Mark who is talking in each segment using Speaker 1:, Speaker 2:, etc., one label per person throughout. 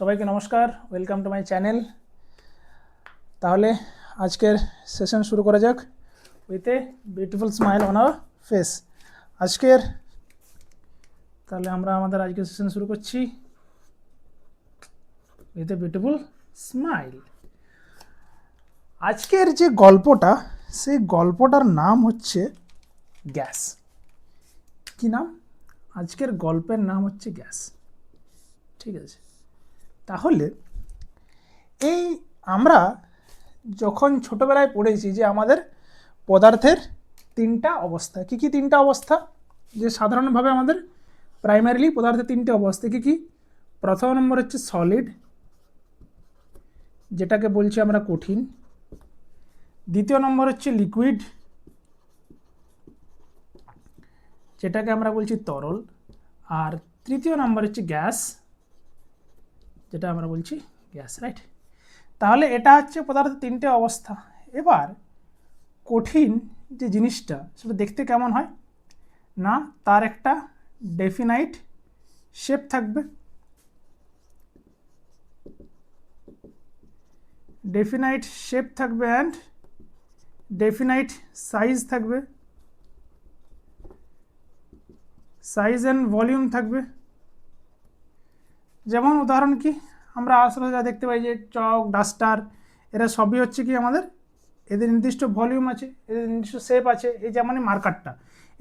Speaker 1: সবাইকে নমস্কার, welcome to my channel. তাহলে আজকের সেশন শুরু করা যাক with a beautiful smile on our face. আজকের তাহলে আমরা আমাদের আজকের সেশন শুরু করছি উইথ এ বিউটিফুল স্মাইল। আজকের যে গল্পটা, সেই গল্পটার নাম হচ্ছে গ্যাস। কি নাম? আজকের গল্পের নাম হচ্ছে গ্যাস। ঠিক আছে, তাহলে এই আমরা যখন ছোটোবেলায় পড়েছি যে আমাদের পদার্থের তিনটা অবস্থা, কি কি তিনটা অবস্থা, যে সাধারণভাবে আমাদের প্রাইমারিলি পদার্থের তিনটে অবস্থা কি কি? প্রথম নম্বর হচ্ছে সলিড, যেটাকে বলছি আমরা কঠিন। দ্বিতীয় নম্বর হচ্ছে লিকুইড, যেটাকে আমরা বলছি তরল। আর তৃতীয় নম্বর হচ্ছে গ্যাস, যেটা আমরা বলছি গ্যাস, রাইট? তাহলে এটা হচ্ছে পদার্থের তিনটে অবস্থা। এবার কঠিন যে জিনিসটা, সেটা দেখতে কেমন হয় না, তার একটা ডেফিনাইট শেপ থাকবে, ডেফিনাইট শেপ থাকবে অ্যান্ড ডেফিনাইট সাইজ থাকবে, সাইজ অ্যান্ড ভলিউম থাকবে। যেমন উদাহরণ কি, আমরা আসলে যা দেখতে পাই যে চক, ডাস্টার, এরা সবই হচ্ছে কি আমাদের, এদের নির্দিষ্ট ভলিউম আছে, এদের নির্দিষ্ট শেপ আছে। এই যেমন মার্কারটা,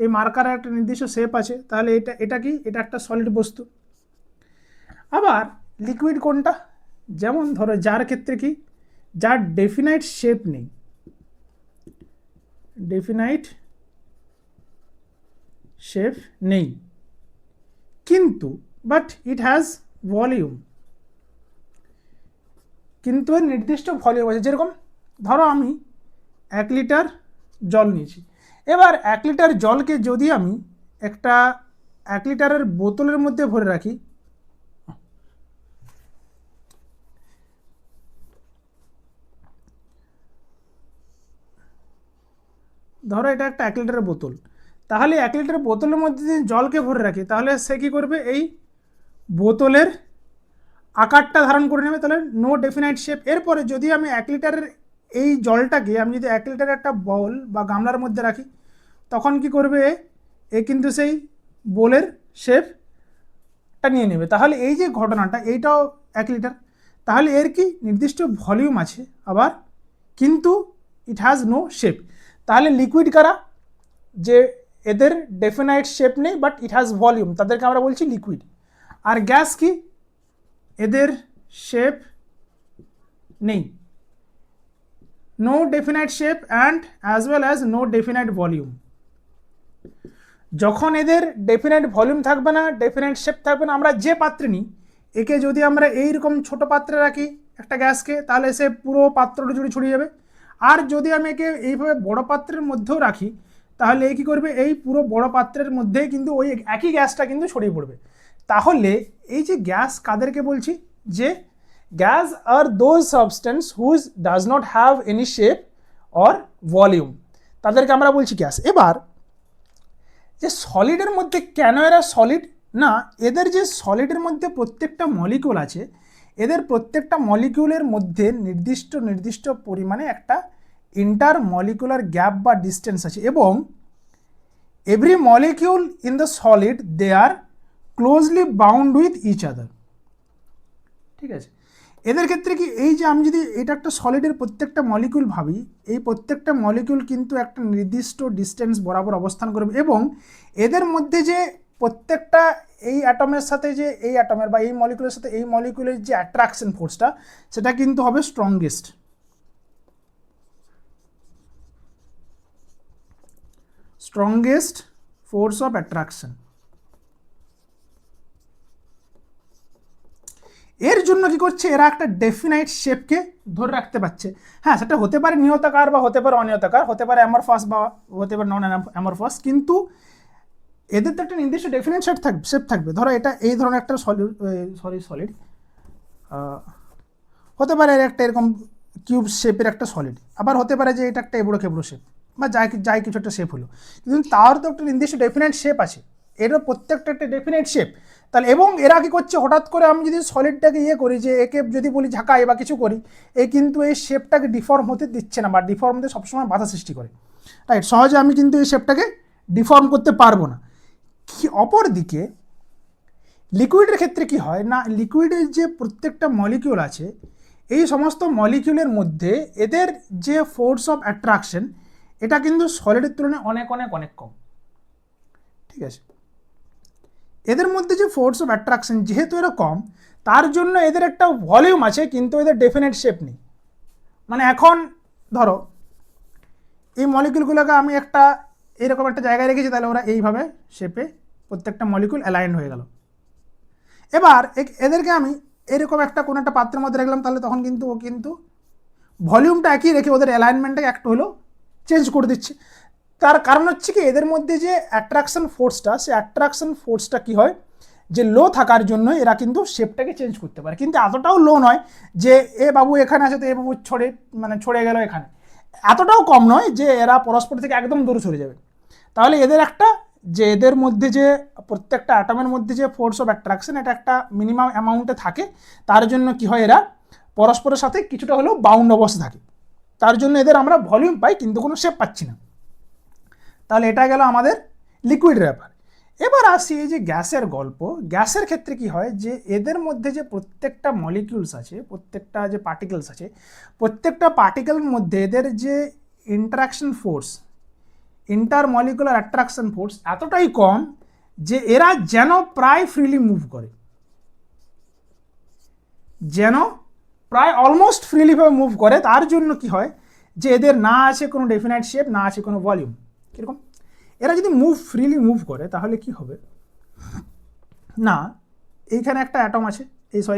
Speaker 1: এই মার্কারের একটা নির্দিষ্ট শেপ আছে, তাহলে এটা কি, এটা একটা সলিড বস্তু। আবার লিকুইড কোনটা? যেমন ধরো যার ক্ষেত্রে কি, যার ডেফিনাইট শেপ নেই, ডেফিনাইট শেপ নেই, কিন্তু বাট ইট হ্যাজ ভলিউম, কিন্তু এর নির্দিষ্ট ভলিউম আছে। যেরকম ধরো আমি 1 লিটার জল নিয়েছি, এবার 1 লিটার জলকে যদি আমি একটা 1 লিটারের বোতলের মধ্যে ভরে রাখি, ধরো এটা একটা 1 লিটারের বোতল, তাহলে 1 লিটারের বোতলের মধ্যে যদি জলকে ভরে রাখি, তাহলে সে কী করবে, এই বোতলের আকারটা ধারণ করে নেবে, তাহলে নো ডেফিনাইট শেপ। এরপরে যদি আমি 1 লিটারের এই জলটাকে আমি যদি 1 লিটারের একটা বাউল বা গামলার মধ্যে রাখি, তখন কি করবে, এ কিন্তু সেই বোলের শেপটা নিয়ে নেবে। তাহলে এই যে ঘটনাটা, এইটাও 1 লিটার, তাহলে এর কি নির্দিষ্ট ভলিউম আছে আবার, কিন্তু ইট হ্যাজ নো শেপ। তাহলে লিকুইড কারা, যে এদের ডেফিনাইট শেপ নেই বাট ইট হ্যাজ ভলিউম, তাদেরকে আমরা বলছি লিকুইড। আর গ্যাস কি, এদের শেপ নেই, no definite shape and as well as no definite volume. যখন এদের ডেফিনাইট ভলিউম থাকবে না, ডেফিনাইট শেপ থাকবে না, আমরা যে পাত্রে নিই, একে যদি আমরা এইরকম ছোট পাত্রে রাখি একটা গ্যাসকে, তাহলে সে পুরো পাত্রটা জুড়ে ছড়িয়ে যাবে। আর যদি আমি একে এইভাবে বড় পাত্রের মধ্যেও রাখি, তাহলে এই কী করবে, এই পুরো বড় পাত্রের মধ্যেই কিন্তু ওই একই গ্যাসটা কিন্তু ছড়িয়ে পড়বে। তাহলে এই যে গ্যাস কাদেরকে বলছি, যে gas are those substance whose does not have any shape or volume, তাদেরকে আমরা বলছি গ্যাস। এবার যে সলিডের মধ্যে কেন এরা সলিড না, এদের যে সলিডের মধ্যে প্রত্যেকটা মলিকিউল আছে, এদের প্রত্যেকটা মলিকিউলের মধ্যে নির্দিষ্ট পরিমাণে একটা ইন্টার মলিকুলার গ্যাপ বা ডিস্টেন্স আছে, এবং every molecule in the solid they are closely bound with each other. ঠিক আছে, এদের ক্ষেত্রে কি, এই যে আমি যদি এটা একটা সলিডের প্রত্যেকটা মলিকিউল ভাবি, এই প্রত্যেকটা মলিকিউল কিন্তু একটা নির্দিষ্ট ডিস্টেন্স বরাবর অবস্থান করবে, এবং এদের মধ্যে যে প্রত্যেকটা এই অ্যাটমের সাথে যে এই অ্যাটমের বা এই মলিকিউলের সাথে এই মলিকিউলের যে অ্যাট্রাকশন ফোর্সটা, সেটা কিন্তু হবে strongest, strongest force of attraction. এর জন্য কি করছে, এরা একটা ডেফিনাইট শেপকে ধরে রাখতে পারছে। হ্যাঁ, সেটা হতে পারে নিয়তাকার বা হতে পারে অনিয়তাকার, হতে পারে অ্যামরফাস বা হতে পারে নন অ্যামরফাস, কিন্তু এদের তো একটা নির্দিষ্ট ডেফিনাইট শেপ থাকবে। ধরো এটা এই ধরনের একটা সলিড হতে পারে, একটা এরকম কিউব শেপের একটা সলিড, আবার হতে পারে যে এটা একটা এবড়ো খেবড়ো শেপ বা যাই কিছু একটা শেপ হলো, কিন্তু তার তো একটা নির্দিষ্ট ডেফিনাইট শেপ আছে। এর প্রত্যেকটা একটা ডেফিনেট শেপ। তাহলে এবং এরা কি করছে, হঠাৎ করে আমি যদি সলিডটাকে করি যে একে যদি বলি ঝাঁকাই বা কিছু করি, এ কিন্তু এই শেপটাকে ডিফর্ম হতে দিচ্ছে না, বা ডিফর্ম হতে সবসময় বাধা সৃষ্টি করে, রাইট। সহজে আমি কিন্তু এই শেপটাকে ডিফর্ম করতে পারবো না। অপর দিকে লিকুইডের ক্ষেত্রে কি হয় না, লিকুইডের যে প্রত্যেকটা মলিকিউল আছে, এই সমস্ত মলিকিউলের মধ্যে এদের যে ফোর্স অফ অ্যাট্রাকশন, এটা কিন্তু সলিডের তুলনায় অনেক অনেক অনেক কম, ঠিক আছে। এদের মধ্যে যে ফোর্স অফ অ্যাট্রাকশন যেহেতু এরা কম, তার জন্য এদের একটা ভলিউম আছে কিন্তু এদের ডেফিনেট শেপ নেই। মানে এখন ধরো এই মলিকিউলগুলোকে আমি একটা এরকম একটা জায়গায় রেখেছি, তাহলে ওরা এইভাবে শেপে প্রত্যেকটা মলিকিউল অ্যালাইন হয়ে গেল। এবার এদেরকে আমি এরকম একটা কোনো একটা পাত্রের মধ্যে রাখলাম, তাহলে তখন কিন্তু ও কিন্তু ভলিউমটা একই রেখে ওদের অ্যালাইনমেন্টটাকে একটু হলেও চেঞ্জ করে দিচ্ছে। তার কারণ হচ্ছে কি, এদের মধ্যে যে অ্যাট্রাকশন ফোর্সটা, সেই অ্যাট্রাকশন ফোর্সটা কি হয়, যে লো থাকার জন্য এরা কিন্তু শেপটাকে চেঞ্জ করতে পারে, কিন্তু এতটাও লো নয় যে এ বাবু এখানে আছে তো এ বাবু ছড়ে গেল এখানে, এতটাও কম নয় যে এরা পরস্পর থেকে একদম দূরে সরে যাবে। তাহলে এদের একটা যে এদের মধ্যে যে প্রত্যেকটা অ্যাটমের মধ্যে যে ফোর্স অফ অ্যাট্রাকশন, এটা একটা মিনিমাম অ্যামাউন্টে থাকে, তার জন্য কি হয়, এরা পরস্পরের সাথে কিছুটা হলেও বাউন্ড অবস্থা থাকে, তার জন্য এদের আমরা ভলিউম পাই কিন্তু কোনো শেপ পাচ্ছি না। তাহলে এটা গেল আমাদের লিকুইডের ব্যাপার। এবার আসি এই যে গ্যাসের গল্প। গ্যাসের ক্ষেত্রে কি হয়, যে এদের মধ্যে যে প্রত্যেকটা মলিকিউলস আছে, প্রত্যেকটা যে পার্টিকেলস আছে, প্রত্যেকটা পার্টিকেলের মধ্যে এদের যে interaction force, intermolecular attraction force এতটাই কম যে এরা যেন প্রায় ফ্রিলি মুভ করে, যেন প্রায় অলমোস্ট ফ্রিলিভাবে মুভ করে। তার জন্য কি হয়, যে এদের না আছে কোনো ডেফিনাইট শেপ, না আছে কোনো ভলিউম। কীরকম, এরা যদি ফ্রিলি মুভ করে তাহলে কি হবে না, এইখানে একটা অ্যাটম আছে,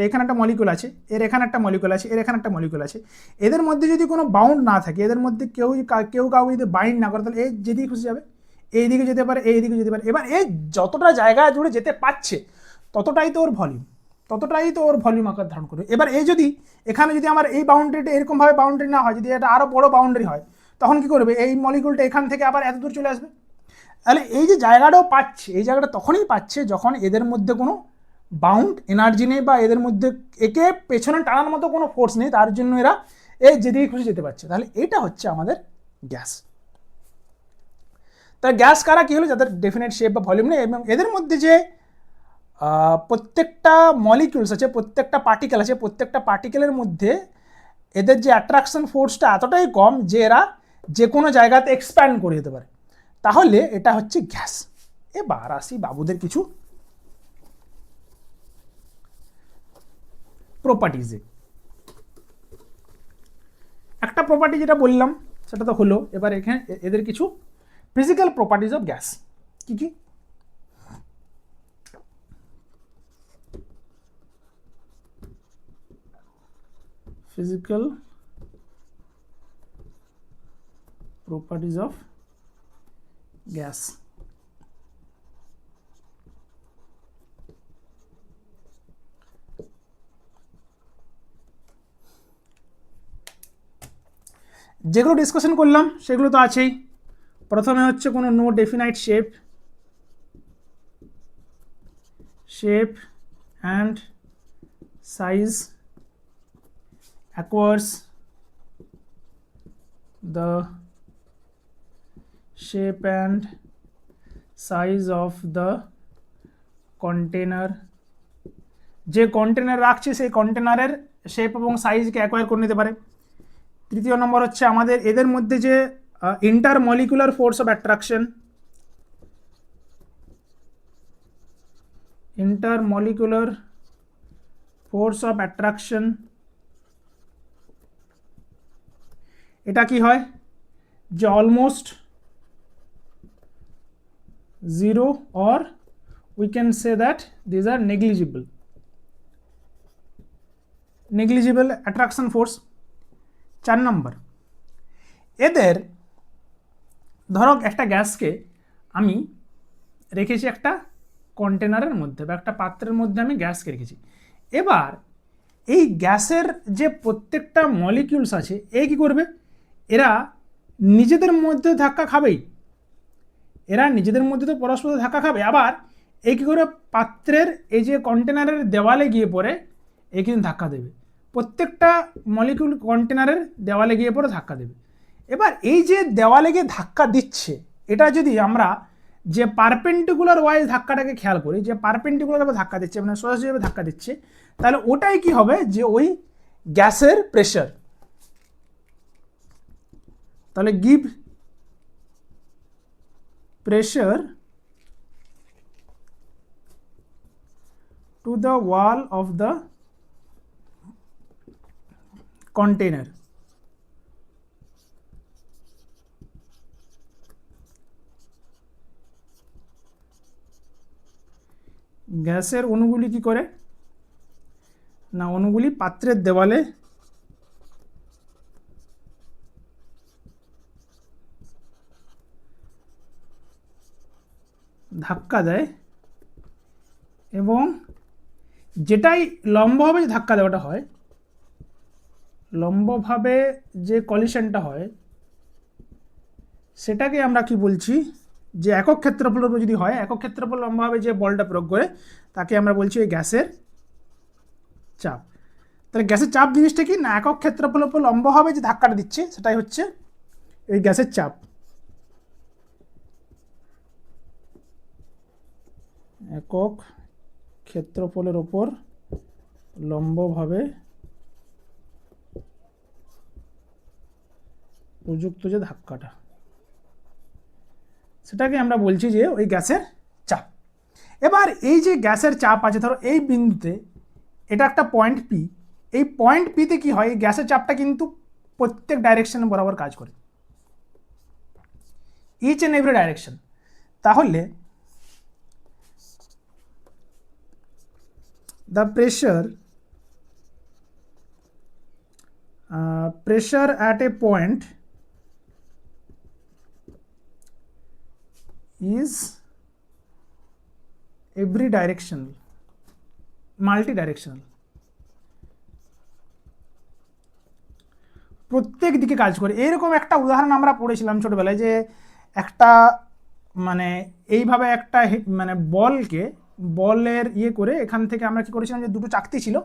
Speaker 1: এখানে একটা মলিকুল আছে, এর এখানে একটা মলিকুল আছে, এর এখানে একটা মলিকুল আছে, এদের মধ্যে যদি কোনো বাউন্ড না থাকে, এদের মধ্যে কেউ কাউকে যদি বাইন্ড না করে, তাহলে এই যেদিকে খুশি যাবে, এই দিকে যেতে পারে, এই দিকে যেতে পারে। এবার এই যতটা জায়গা জুড়ে যেতে পারছে ততটাই তো ওর ভলিউম আকার ধারণ করবে। এবার এই যদি এখানে যদি আমার এই বাউন্ডারিটা এরকমভাবে বাউন্ডারি না হয়, যদি এটা আরও বড় বাউন্ডারি হয়, তখন কি করবে, এই মলিকুলটা এখান থেকে আবার এত দূর চলে আসবে। তাহলে এই যে জায়গাটাও পাচ্ছে, এই জায়গাটা তখনই পাচ্ছে যখন এদের মধ্যে কোনো বাউন্ড এনার্জি নেই, বা এদের মধ্যে একে পেছনে টানার মতো কোনো ফোর্স নেই, তার জন্য এরা এই যেদিকে খুশি যেতে পারছে। তাহলে এটা হচ্ছে আমাদের গ্যাস। তাহলে গ্যাস কারা কি হলো, যাদের ডেফিনেট শেপ বা ভলিউম নেই, এবং এদের মধ্যে যে প্রত্যেকটা মলিকিউলস আছে, প্রত্যেকটা পার্টিকেল আছে, প্রত্যেকটা পার্টিকেলের মধ্যে এদের যে অ্যাট্রাকশন ফোর্সটা এতটাই কম যে এরা যে কোনো জায়গাতে এক্সপ্যান্ড করে যেতে পারে। তাহলে এটা হচ্ছে গ্যাস। এবার আসি বাবুদের কিছু প্রপার্টিজে। একটা প্রপার্টি যেটা বললাম সেটা তো হলো, এবার এখানে এদের কিছু ফিজিক্যাল প্রপার্টিজ অফ গ্যাস। কি কি? Physical properties of gas. যেগুলো ডিসকাশন করলাম সেগুলো তো আছেই। প্রথমে হচ্ছে কোনো no definite shape and size acquires the shape and size of the container। যে কন্টেনার রাখছে সেই কন্টেনারের শেপ এবং সাইজকে অ্যাকোয়ার করে নিতে পারে। তৃতীয় নম্বর হচ্ছে আমাদের এদের মধ্যে যে ইন্টারমলিকুলার ফোর্স অফ অ্যাট্রাকশন, এটা কি হয়, যে almost zero, or we can say that these are negligible attraction force. 4 নম্বর, এদের ধরো একটা গ্যাসকে আমি রেখেছি একটা কন্টেনারের মধ্যে বা একটা পাত্রের মধ্যে আমি গ্যাসকে রেখেছি। এবার এই গ্যাসের যে প্রত্যেকটা মলিকিউলস আছে, এ কী করবে, এরা নিজেদের মধ্যে ধাক্কা খাবেই, এরা নিজেদের মধ্যে তো পরস্পর ধাক্কা খাবে, আবার এই কী করে পাত্রের এই যে কন্টেনারের দেওয়ালে গিয়ে পড়ে এ কিন্তু ধাক্কা দেবে, প্রত্যেকটা মলিকিউল কন্টেনারের দেওয়ালে গিয়ে পড়ে ধাক্কা দেবে। এবার এই যে দেওয়ালে গিয়ে ধাক্কা দিচ্ছে, এটা যদি আমরা যে পারপেন্ডিকুলার ওয়াইজ ধাক্কাটাকে খেয়াল করি, যে পারপেন্ডিকুলারভাবে ধাক্কা দিচ্ছে মানে সোজাসুজিভাবে ধাক্কা দিচ্ছে, তাহলে ওটাই কি হবে যে ওই গ্যাসের প্রেশার। তাহলে give pressure to the wall of the container. গ্যাসের অণুগুলি কি করে না, অণুগুলি পাত্রের দেওয়ালে ধাক্কা দেয় এবং যেটাই লম্বভাবে যে ধাক্কা দেওয়াটা হয়, লম্বভাবে যে কলিশনটা হয় সেটাকে আমরা কি বলছি, যে একক ক্ষেত্রফলের উপর যদি হয়, একক ক্ষেত্রফল লম্বভাবে যে বলটা প্রয়োগ করে তাকে আমরা বলছি ওই গ্যাসের চাপ। তাহলে গ্যাসের চাপ জিনিসটা কি না, একক ক্ষেত্রফলের উপর লম্বভাবে যে ধাক্কাটা দিচ্ছে সেটাই হচ্ছে এই গ্যাসের চাপ। একক ক্ষেত্রফলের ওপর লম্বভাবে প্রযুক্ত যে ধাক্কাটা, সেটাকে আমরা বলছি যে ওই গ্যাসের চাপ। এবার এই যে গ্যাসের চাপ আছে, ধরো এই বিন্দুতে এটা একটা পয়েন্ট পি, এই পয়েন্ট পিতে কি হয়, এই গ্যাসের চাপটা কিন্তু প্রত্যেক ডাইরেকশনে বরাবর কাজ করে, ইচ অ্যান্ড এভরি ডাইরেকশন। তাহলে the pressure at a point is every directional, multi-directional, প্রত্যেক দিকে কাজ করে। এরকম একটা উদাহরণ আমরা পড়েছিলাম ছোটবেলায়, যে একটা মানে এইভাবে একটা মানে বলের ইয়ে করে এখান থেকে আমরা কি করেছিলাম, যে দুটো চাকতি ছিল,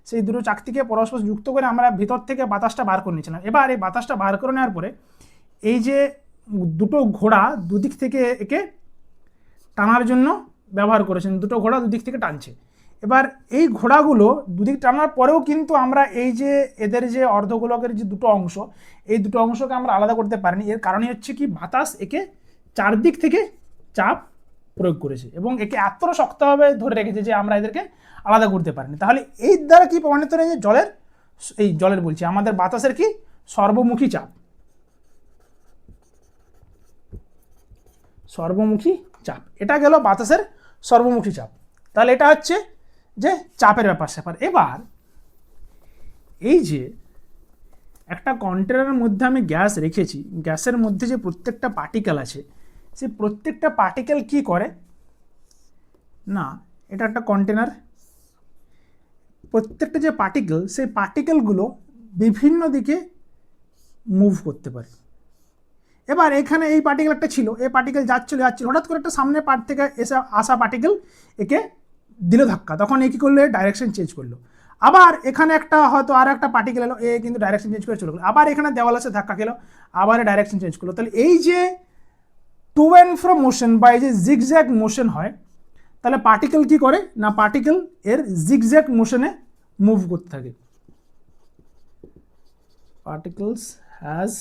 Speaker 1: সেই দুটো চাকতিকে পরস্পর যুক্ত করে আমরা ভিতর থেকে বাতাসটা বার করে নিয়েছিলাম। এবার এই বাতাসটা বার করে নেওয়ার পরে এই যে দুটো ঘোড়া দুদিক থেকে একে টানার জন্য ব্যবহার করেছেন, দুটো ঘোড়া দুদিক থেকে টানছে। এবার এই ঘোড়াগুলো দুদিক টানার পরেও কিন্তু আমরা এই যে এদের যে অর্ধগোলকের যে দুটো অংশ, এই দুটো অংশকে আমরা আলাদা করতে পারিনি। এর কারণই হচ্ছে কি, বাতাস একে চারদিক থেকে চাপ প্রয়োগ করেছে এবং একে এতটা শক্তভাবে ধরে রেখেছে যে আমরা এদেরকে আলাদা করতে পারিনি। তাহলে এই দ্বারা কি প্রমাণিত হয় যে জলের বলছি আমাদের বাতাসের কি সর্বমুখী চাপ, সর্বমুখী চাপ, এটা গেল বাতাসের সর্বমুখী চাপ। তাহলে এটা হচ্ছে যে চাপের ব্যাপার। এবার এই যে একটা কন্টেনারের মধ্যে আমি গ্যাস রেখেছি, গ্যাসের মধ্যে যে প্রত্যেকটা পার্টিকেল আছে, সেই প্রত্যেকটা পার্টিকেল কি করে না, এটা একটা কন্টেনার, প্রত্যেকটা যে পার্টিকেল, সেই পার্টিকেলগুলো বিভিন্ন দিকে মুভ করতে পারে। এবার এখানে এই পার্টিকেল একটা ছিল, এই পার্টিকেল যাচ্ছিল, হঠাৎ করে একটা সামনে পার্ট থেকে আসা পার্টিকেল একে দিল ধাক্কা, তখন এ কী করলো, ডাইরেকশন চেঞ্জ করলো। আবার এখানে একটা হয়তো আর একটা পার্টিকেল এলো, এ কিন্তু ডাইরেকশন চেঞ্জ করে চলে গেলো। আবার এখানে দেওয়াল আছে, ধাক্কা খেলো, আবার ডাইরেকশন চেঞ্জ করলো। তাহলে এই যে টু অ্যান্ড ফ্রো মোশন বা এই যে জিগজ্যাগ মোশন হয়, তাহলে পার্টিকেল কি করে না, পার্টিকেল এর জিগজ্যাগ মোশনে মুভ করতে থাকে। পার্টিকলস হ্যাজ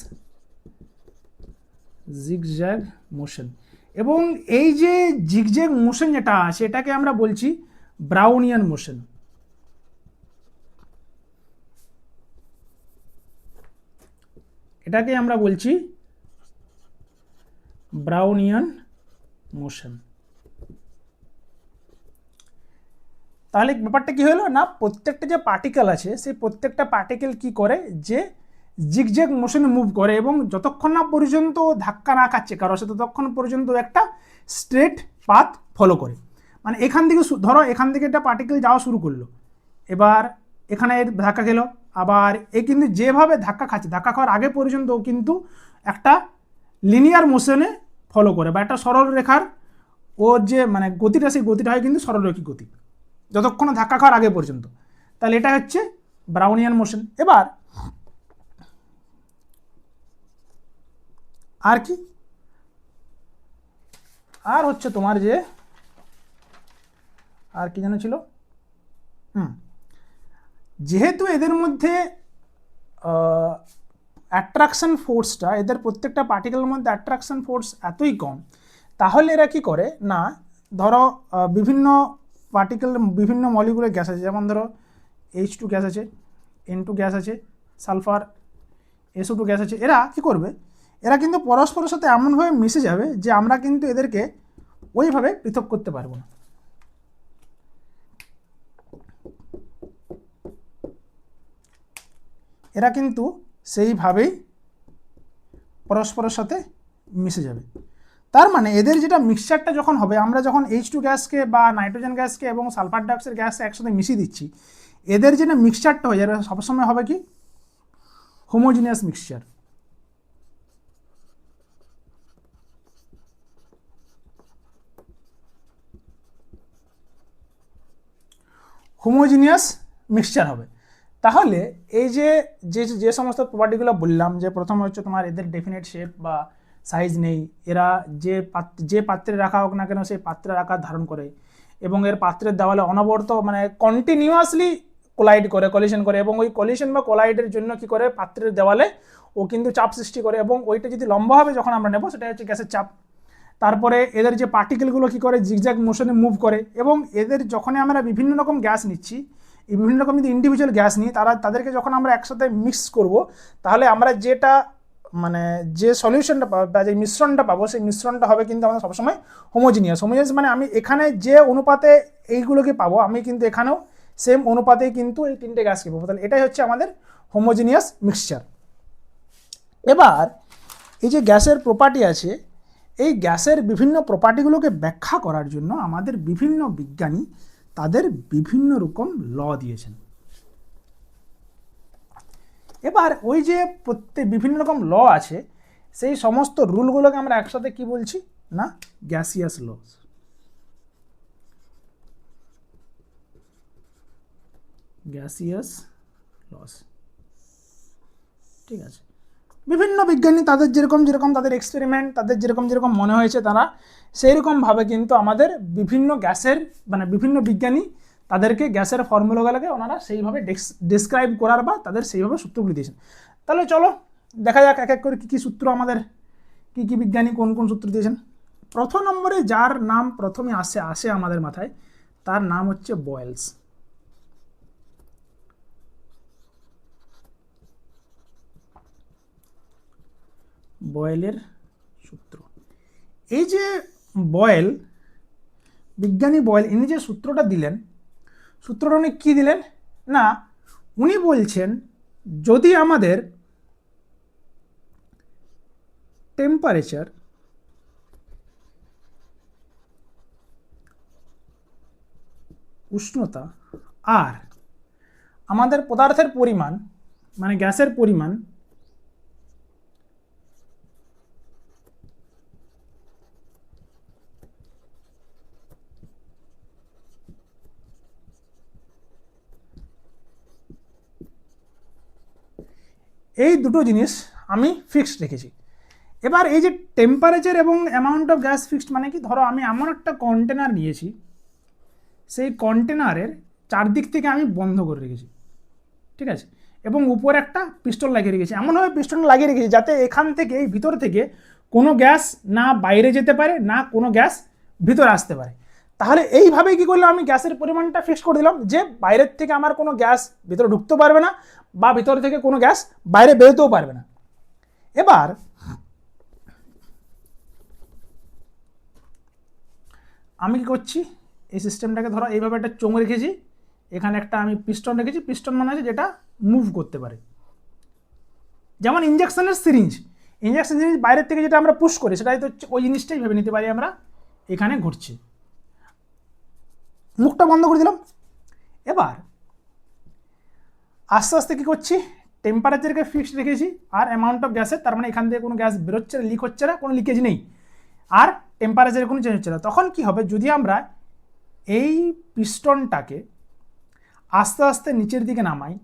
Speaker 1: জিগজ্যাগ মোশন, এবং এই যে জিগজ্যাগ মোশন যেটা আছে এটাকে আমরা বলছি ব্রাউনিয়ান মোশন। এটাকে আমরা বলছি ব্রাউনিয়ান মোশন। তাহলে ব্যাপারটা কি হলো না, প্রত্যেকটা যে পার্টিকেল আছে সেই প্রত্যেকটা পার্টিকেল কি করে, যে জিগজ্যাগ মোশনে মুভ করে এবং যতক্ষণ না পর্যন্ত ধাক্কা না খাচ্ছে কারোর সাথে, ততক্ষণ পর্যন্ত একটা স্ট্রেট পাথ ফলো করে। মানে এখান থেকে ধরো এখান থেকে একটা পার্টিকেল যাওয়া শুরু করলো, এবার এখানে ধাক্কা খেলো, আবার এ কিন্তু যেভাবে ধাক্কা খাচ্ছে, ধাক্কা খাওয়ার আগে পর্যন্ত কিন্তু একটা লিনিয়ার মোশনে ফলো করে বা একটা সরল রেখার ওর যে মানে গতিটা, সেই গতিটা হয় কিন্তু সরলরৈখিক গতি যতক্ষণ ধাক্কা খাওয়ার আগে পর্যন্ত। তাহলে এটা হচ্ছে ব্রাউনিয়ান মোশন। এবার আর কি, আর হচ্ছে তোমার যে আর কি যেন ছিল, যেহেতু এদের মধ্যে অ্যাট্রাকশন ফোর্সটা, এদের প্রত্যেকটা পার্টিকেলের মধ্যে অ্যাট্রাকশন ফোর্স এতই কম, তাহলে এরা কি করে না, ধরো বিভিন্ন পার্টিকেল, বিভিন্ন মলিকুলের গ্যাস আছে, যেমন ধরো H2 গ্যাস আছে, N2 গ্যাস আছে, সালফার SO2 গ্যাস আছে, এরা কি করবে, এরা কিন্তু পরস্পরের সাথে এমনভাবে মিশে যাবে যে আমরা কিন্তু এদেরকে ওইভাবে পৃথক করতে পারবো না। এরা কিন্তু সেইভাবেই পরস্পরের সাথে মিশে যাবে। তার মানে এদের যেটা মিক্সচারটা যখন হবে, আমরা যখন H2 গ্যাসকে বা নাইট্রোজেন গ্যাসকে এবং সালফার ডাইঅক্সাইড গ্যাসকে একসাথে মিশিয়ে দিচ্ছি, এদের যেটা মিক্সচারটা হয়ে যাবে সবসময় হবে কি, হোমোজিনিয়াস মিক্সচার। হোমোজিনিয়াস মিক্সচার হবে। তাহলে এই যে যে সমস্ত প্রপার্টিগুলো বললাম, যে প্রথম হচ্ছে তোমার এদের ডেফিনেট শেপ বা সাইজ নেই, এরা যে পাত্রে রাখা হোক না কেন সেই পাত্রের আকার ধারণ করে, এবং এর পাত্রের দেওয়ালে অনবরত মানে কন্টিনিউয়াসলি কোলাইড করে, কলিশন করে, এবং ওই কলিশন বা কোলাইডের জন্য কি করে, পাত্রের দেওয়ালে ও কিন্তু চাপ সৃষ্টি করে, এবং ওইটা যদি লম্বাভাবে যখন আমরা নেব সেটা হচ্ছে গ্যাসের চাপ। তারপরে এদের যে পার্টিকেলগুলো কি করে, জিগজ্যাগ মোশনে মুভ করে, এবং এদের যখনই আমরা বিভিন্ন রকম গ্যাস নিচ্ছি, এই বিভিন্ন রকম যদি ইন্ডিভিজুয়াল গ্যাস নিই, তাদেরকে যখন আমরা একসাথে মিক্স করব, তাহলে আমরা যেটা মানে যে সলিউশনটা পাবো বা যে মিশ্রণটা পাবো, সেই মিশ্রণটা হবে কিন্তু আমাদের সবসময় হোমোজিনিয়াস। মানে আমি এখানে যে অনুপাতে এইগুলোকে পাবো, আমি কিন্তু এখানেও সেম অনুপাতেই কিন্তু এই তিনটে গ্যাসকে পাবো। তাহলে এটাই হচ্ছে আমাদের হোমোজিনিয়াস মিক্সচার। এবার এই যে গ্যাসের প্রপার্টি আছে, এই গ্যাসের বিভিন্ন প্রপার্টিগুলোকে ব্যাখ্যা করার জন্য আমাদের বিভিন্ন বিজ্ঞানী তাদের বিভিন্ন রকম ল দিয়েছেন। এবার ওই যে বিভিন্ন রকম ল আছে, সেই সমস্ত রুলগুলোকে আমরা একসাথে কি বলছি না, গ্যাসিয়াস ল। গ্যাসিয়াস লস, ঠিক আছে। বিভিন্ন বিজ্ঞানী তাদের যেরকম তাদের এক্সপেরিমেন্ট, তাদের যেরকম মনে হয়েছে, তারা সেই রকমভাবে কিন্তু আমাদের বিভিন্ন গ্যাসের মানে বিভিন্ন বিজ্ঞানী তাদেরকে গ্যাসের ফর্মুলাগুলোকে ওনারা সেইভাবে ডিসক্রাইব করার বা তাদের সেইভাবে সূত্রগুলি দিয়েছেন। তাহলে চলো দেখা যাক এক এক করে কী কী সূত্র আমাদের, কী কী বিজ্ঞানী কোন কোন সূত্র দিয়েছেন। প্রথম নম্বরে যার নাম প্রথমে আসে আমাদের মাথায়, তার নাম হচ্ছে বয়েলস। বয়েলের সূত্র। এই যে বয়েল, বিজ্ঞানী বয়েল, ইনি যে সূত্রটা দিলেন, সূত্রটা উনি কী দিলেন না, উনি বলছেন যদি আমাদের টেম্পারেচার উষ্ণতা আর আমাদের পদার্থের পরিমাণ মানে গ্যাসের পরিমাণ এই দুটো জিনিস আমি ফিক্সড রেখেছি। এবার এই যে টেম্পারেচার এবং অ্যামাউন্ট অফ গ্যাস ফিক্সড মানে কি, ধরো আমি এমন একটা কন্টেনার নিয়েছি, সেই কন্টেনারের চারদিক থেকে আমি বন্ধ করে রেখেছি, ঠিক আছে, এবং উপরে একটা পিস্টন লাগিয়ে রেখেছি, এমনভাবে পিস্টন লাগিয়ে রেখেছি যাতে এখান থেকে এই ভিতর থেকে কোনো গ্যাস না বাইরে যেতে পারে, না কোনো গ্যাস ভিতরে আসতে পারে। তাহলে এইভাবে কি করলাম, আমি গ্যাসের পরিমাণটা ফিক্স করে দিলাম যে বাইরের থেকে আমার কোনো গ্যাস ভিতরে ঢুকতেও পারবে না, বা ভিতর থেকে কোনো গ্যাস বাইরে বেরোতেও পারবে না। এবার আমি কি করছি, এই সিস্টেমটাকে ধরো এইভাবে একটা চোঙ রেখেছি, এখানে একটা আমি পিস্টন রেখেছি, পিস্টন মানে হচ্ছে যেটা মুভ করতে পারে, যেমন ইঞ্জেকশনের সিরিঞ্জ, ইঞ্জেকশন সিরিঞ্জ বাইরের থেকে যেটা আমরা পুশ করি, সেটাই তো হচ্ছে ওই জিনিসটাই ভেবে নিতে পারি আমরা এখানে ঘটছে। মুখটা বন্ধ করে দিলাম। এবার আস্তে আস্তে কী করছি, টেম্পারেচারকে ফিক্সড রেখেছি আর অ্যামাউন্ট অফ গ্যাসের, তার মানে এখান থেকে কোনো গ্যাস বেরোচ্ছে না, লিক হচ্ছে না, কোনো লিকেজ নেই, আর টেম্পারেচারে কোনো চেঞ্জ হচ্ছে না, তখন কি হবে, যদি আমরা এই পিস্টনটাকে আস্তে আস্তে নিচের দিকে নামাই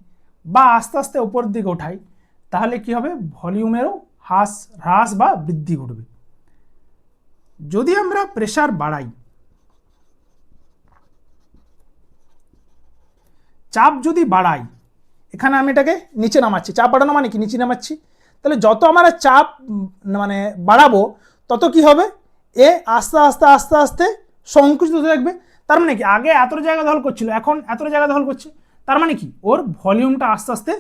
Speaker 1: বা আস্তে আস্তে উপরের দিকে ওঠাই, তাহলে কি হবে, ভলিউমেরও হ্রাস বা বৃদ্ধি ঘটবে। যদি আমরা প্রেসার বাড়াই, চাপ যদি বাড়াই, এখানে আমি এটাকে নিচে নামাচ্ছি, চাপ বাড়ানো মানে কি নিচে নামাচ্ছি, তাহলে যত আমরা চাপ মানে বাড়াবো তত কি হবে, এ আস্তে আস্তে আস্তে আস্তে সংকুচিত হতে থাকবে। তার মানে কি, আগে এতটা জায়গা দখল করছিল, এখন এতটা জায়গা দখল করছে, তার মানে কি ওর ভলিউমটা আস্তে আস্তে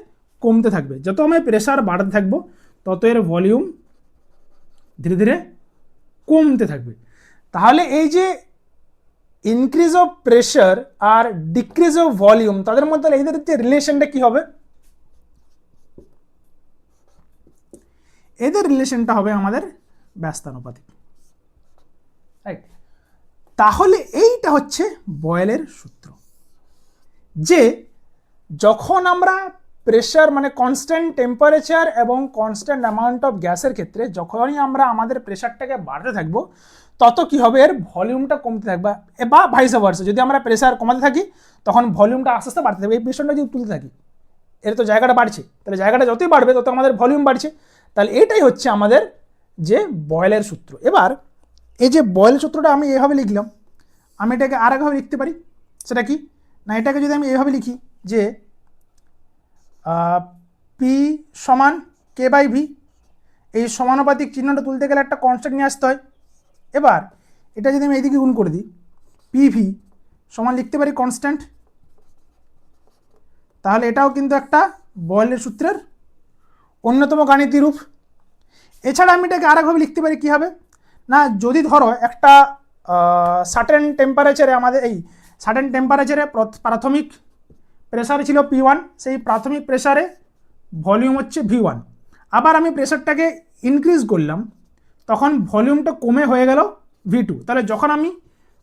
Speaker 1: কমতে থাকবে। যত আমি প্রেসার বাড়াতে থাকবো তত এর ভলিউম ধীরে ধীরে কমতে থাকবে। তাহলে এই যে ইনক্রিজ অফ প্রেসার আর ডিক্রিজ অফ ভলিউম, তাদের মধ্যে এদের যে রিলেশনটা কি হবে, এদের রিলেশনটা হবে আমাদের ব্যস্তানুপাতিক, রাইট। তাহলে এইটা হচ্ছে বয়েলের সূত্র, যে যখন আমরা প্রেসার মানে কনস্ট্যান্ট টেম্পারেচার এবং কনস্ট্যান্ট অ্যামাউন্ট অফ গ্যাসের ক্ষেত্রে যখনই আমরা আমাদের প্রেসারটাকে বাড়াতে থাকবো তত কি হবে, এর ভলিউমটা কমতে থাকবে, বা ভাইস ভার্সা, যদি আমরা প্রেসার কমাতে থাকি তখন ভলিউমটা আস্তে আস্তে বাড়তে থাকবে। এই পিস্টনটা যদি তুলতে থাকি, এর তো জায়গাটা বাড়ছে, তাহলে জায়গাটা যতই বাড়বে তত আমাদের ভলিউম বাড়ছে। তাহলে এটাই হচ্ছে আমাদের যে বয়েলের সূত্র। এবার এই যে বয়েল সূত্রটা আমি এভাবে লিখলাম, আমি এটাকে আর একভাবে লিখতে পারি, সেটা কি না, এটাকে যদি আমি এভাবে লিখি যে পি সমান কে বাই ভি, এই সমানুপাতিক চিহ্নটা তুলতে গেলে একটা কনস্ট্যান্ট নিয়ে আসতে হয়। এবার এটা যদি আমি এইদিকে গুণ করে দিই, পিভি সমান লিখতে পারি কনস্ট্যান্ট, তাহলে এটাও কিন্তু একটা বয়েলের সূত্রের অন্যতম গাণিতিক রূপ। এছাড়া আমি এটাকে আরেকভাবে লিখতে পারি, কী হবে না, যদি ধরো একটা সার্টেন টেম্পারেচারে আমাদের এই সার্টেন টেম্পারেচারে প্রাথমিক প্রেসার ছিল P1, সেই প্রাথমিক প্রেসারে ভলিউম হচ্ছে V1, আবার আমি প্রেসারটাকে ইনক্রিজ করলাম তখন ভলিউমটা কমে হয়ে গেল V2। তাহলে যখন আমি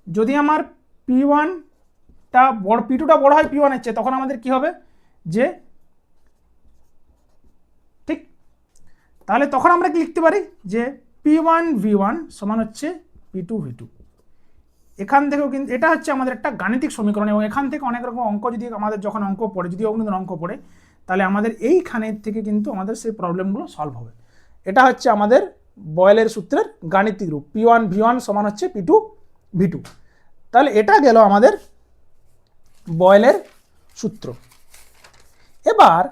Speaker 1: যদি আমার P1টা বড়, P2টা বড় হয় P1 এর চেয়ে, তখন আমাদের কি হবে যে ঠিক, তাহলে তখন আমরা কি লিখতে পারি যে P1 V1 সমান হচ্ছে P2 V2। এখান থেকেও কিন্তু এটা হচ্ছে আমাদের একটা গাণিতিক সমীকরণ, এবং এখান থেকে অনেক রকম অঙ্ক যদি আমাদের যখন অঙ্ক পড়ে, যদি অগ্নিধন অঙ্ক পড়ে, তাহলে আমাদের এইখানের থেকে কিন্তু আমাদের সেই প্রবলেমগুলো সলভ হবে। এটা হচ্ছে আমাদের বয়েলের সূত্রের গাণিতিক রূপ, P1 V1 সমান হচ্ছে P2 V2। তাহলে এটা গেল আমাদের বয়েলের সূত্র। এবার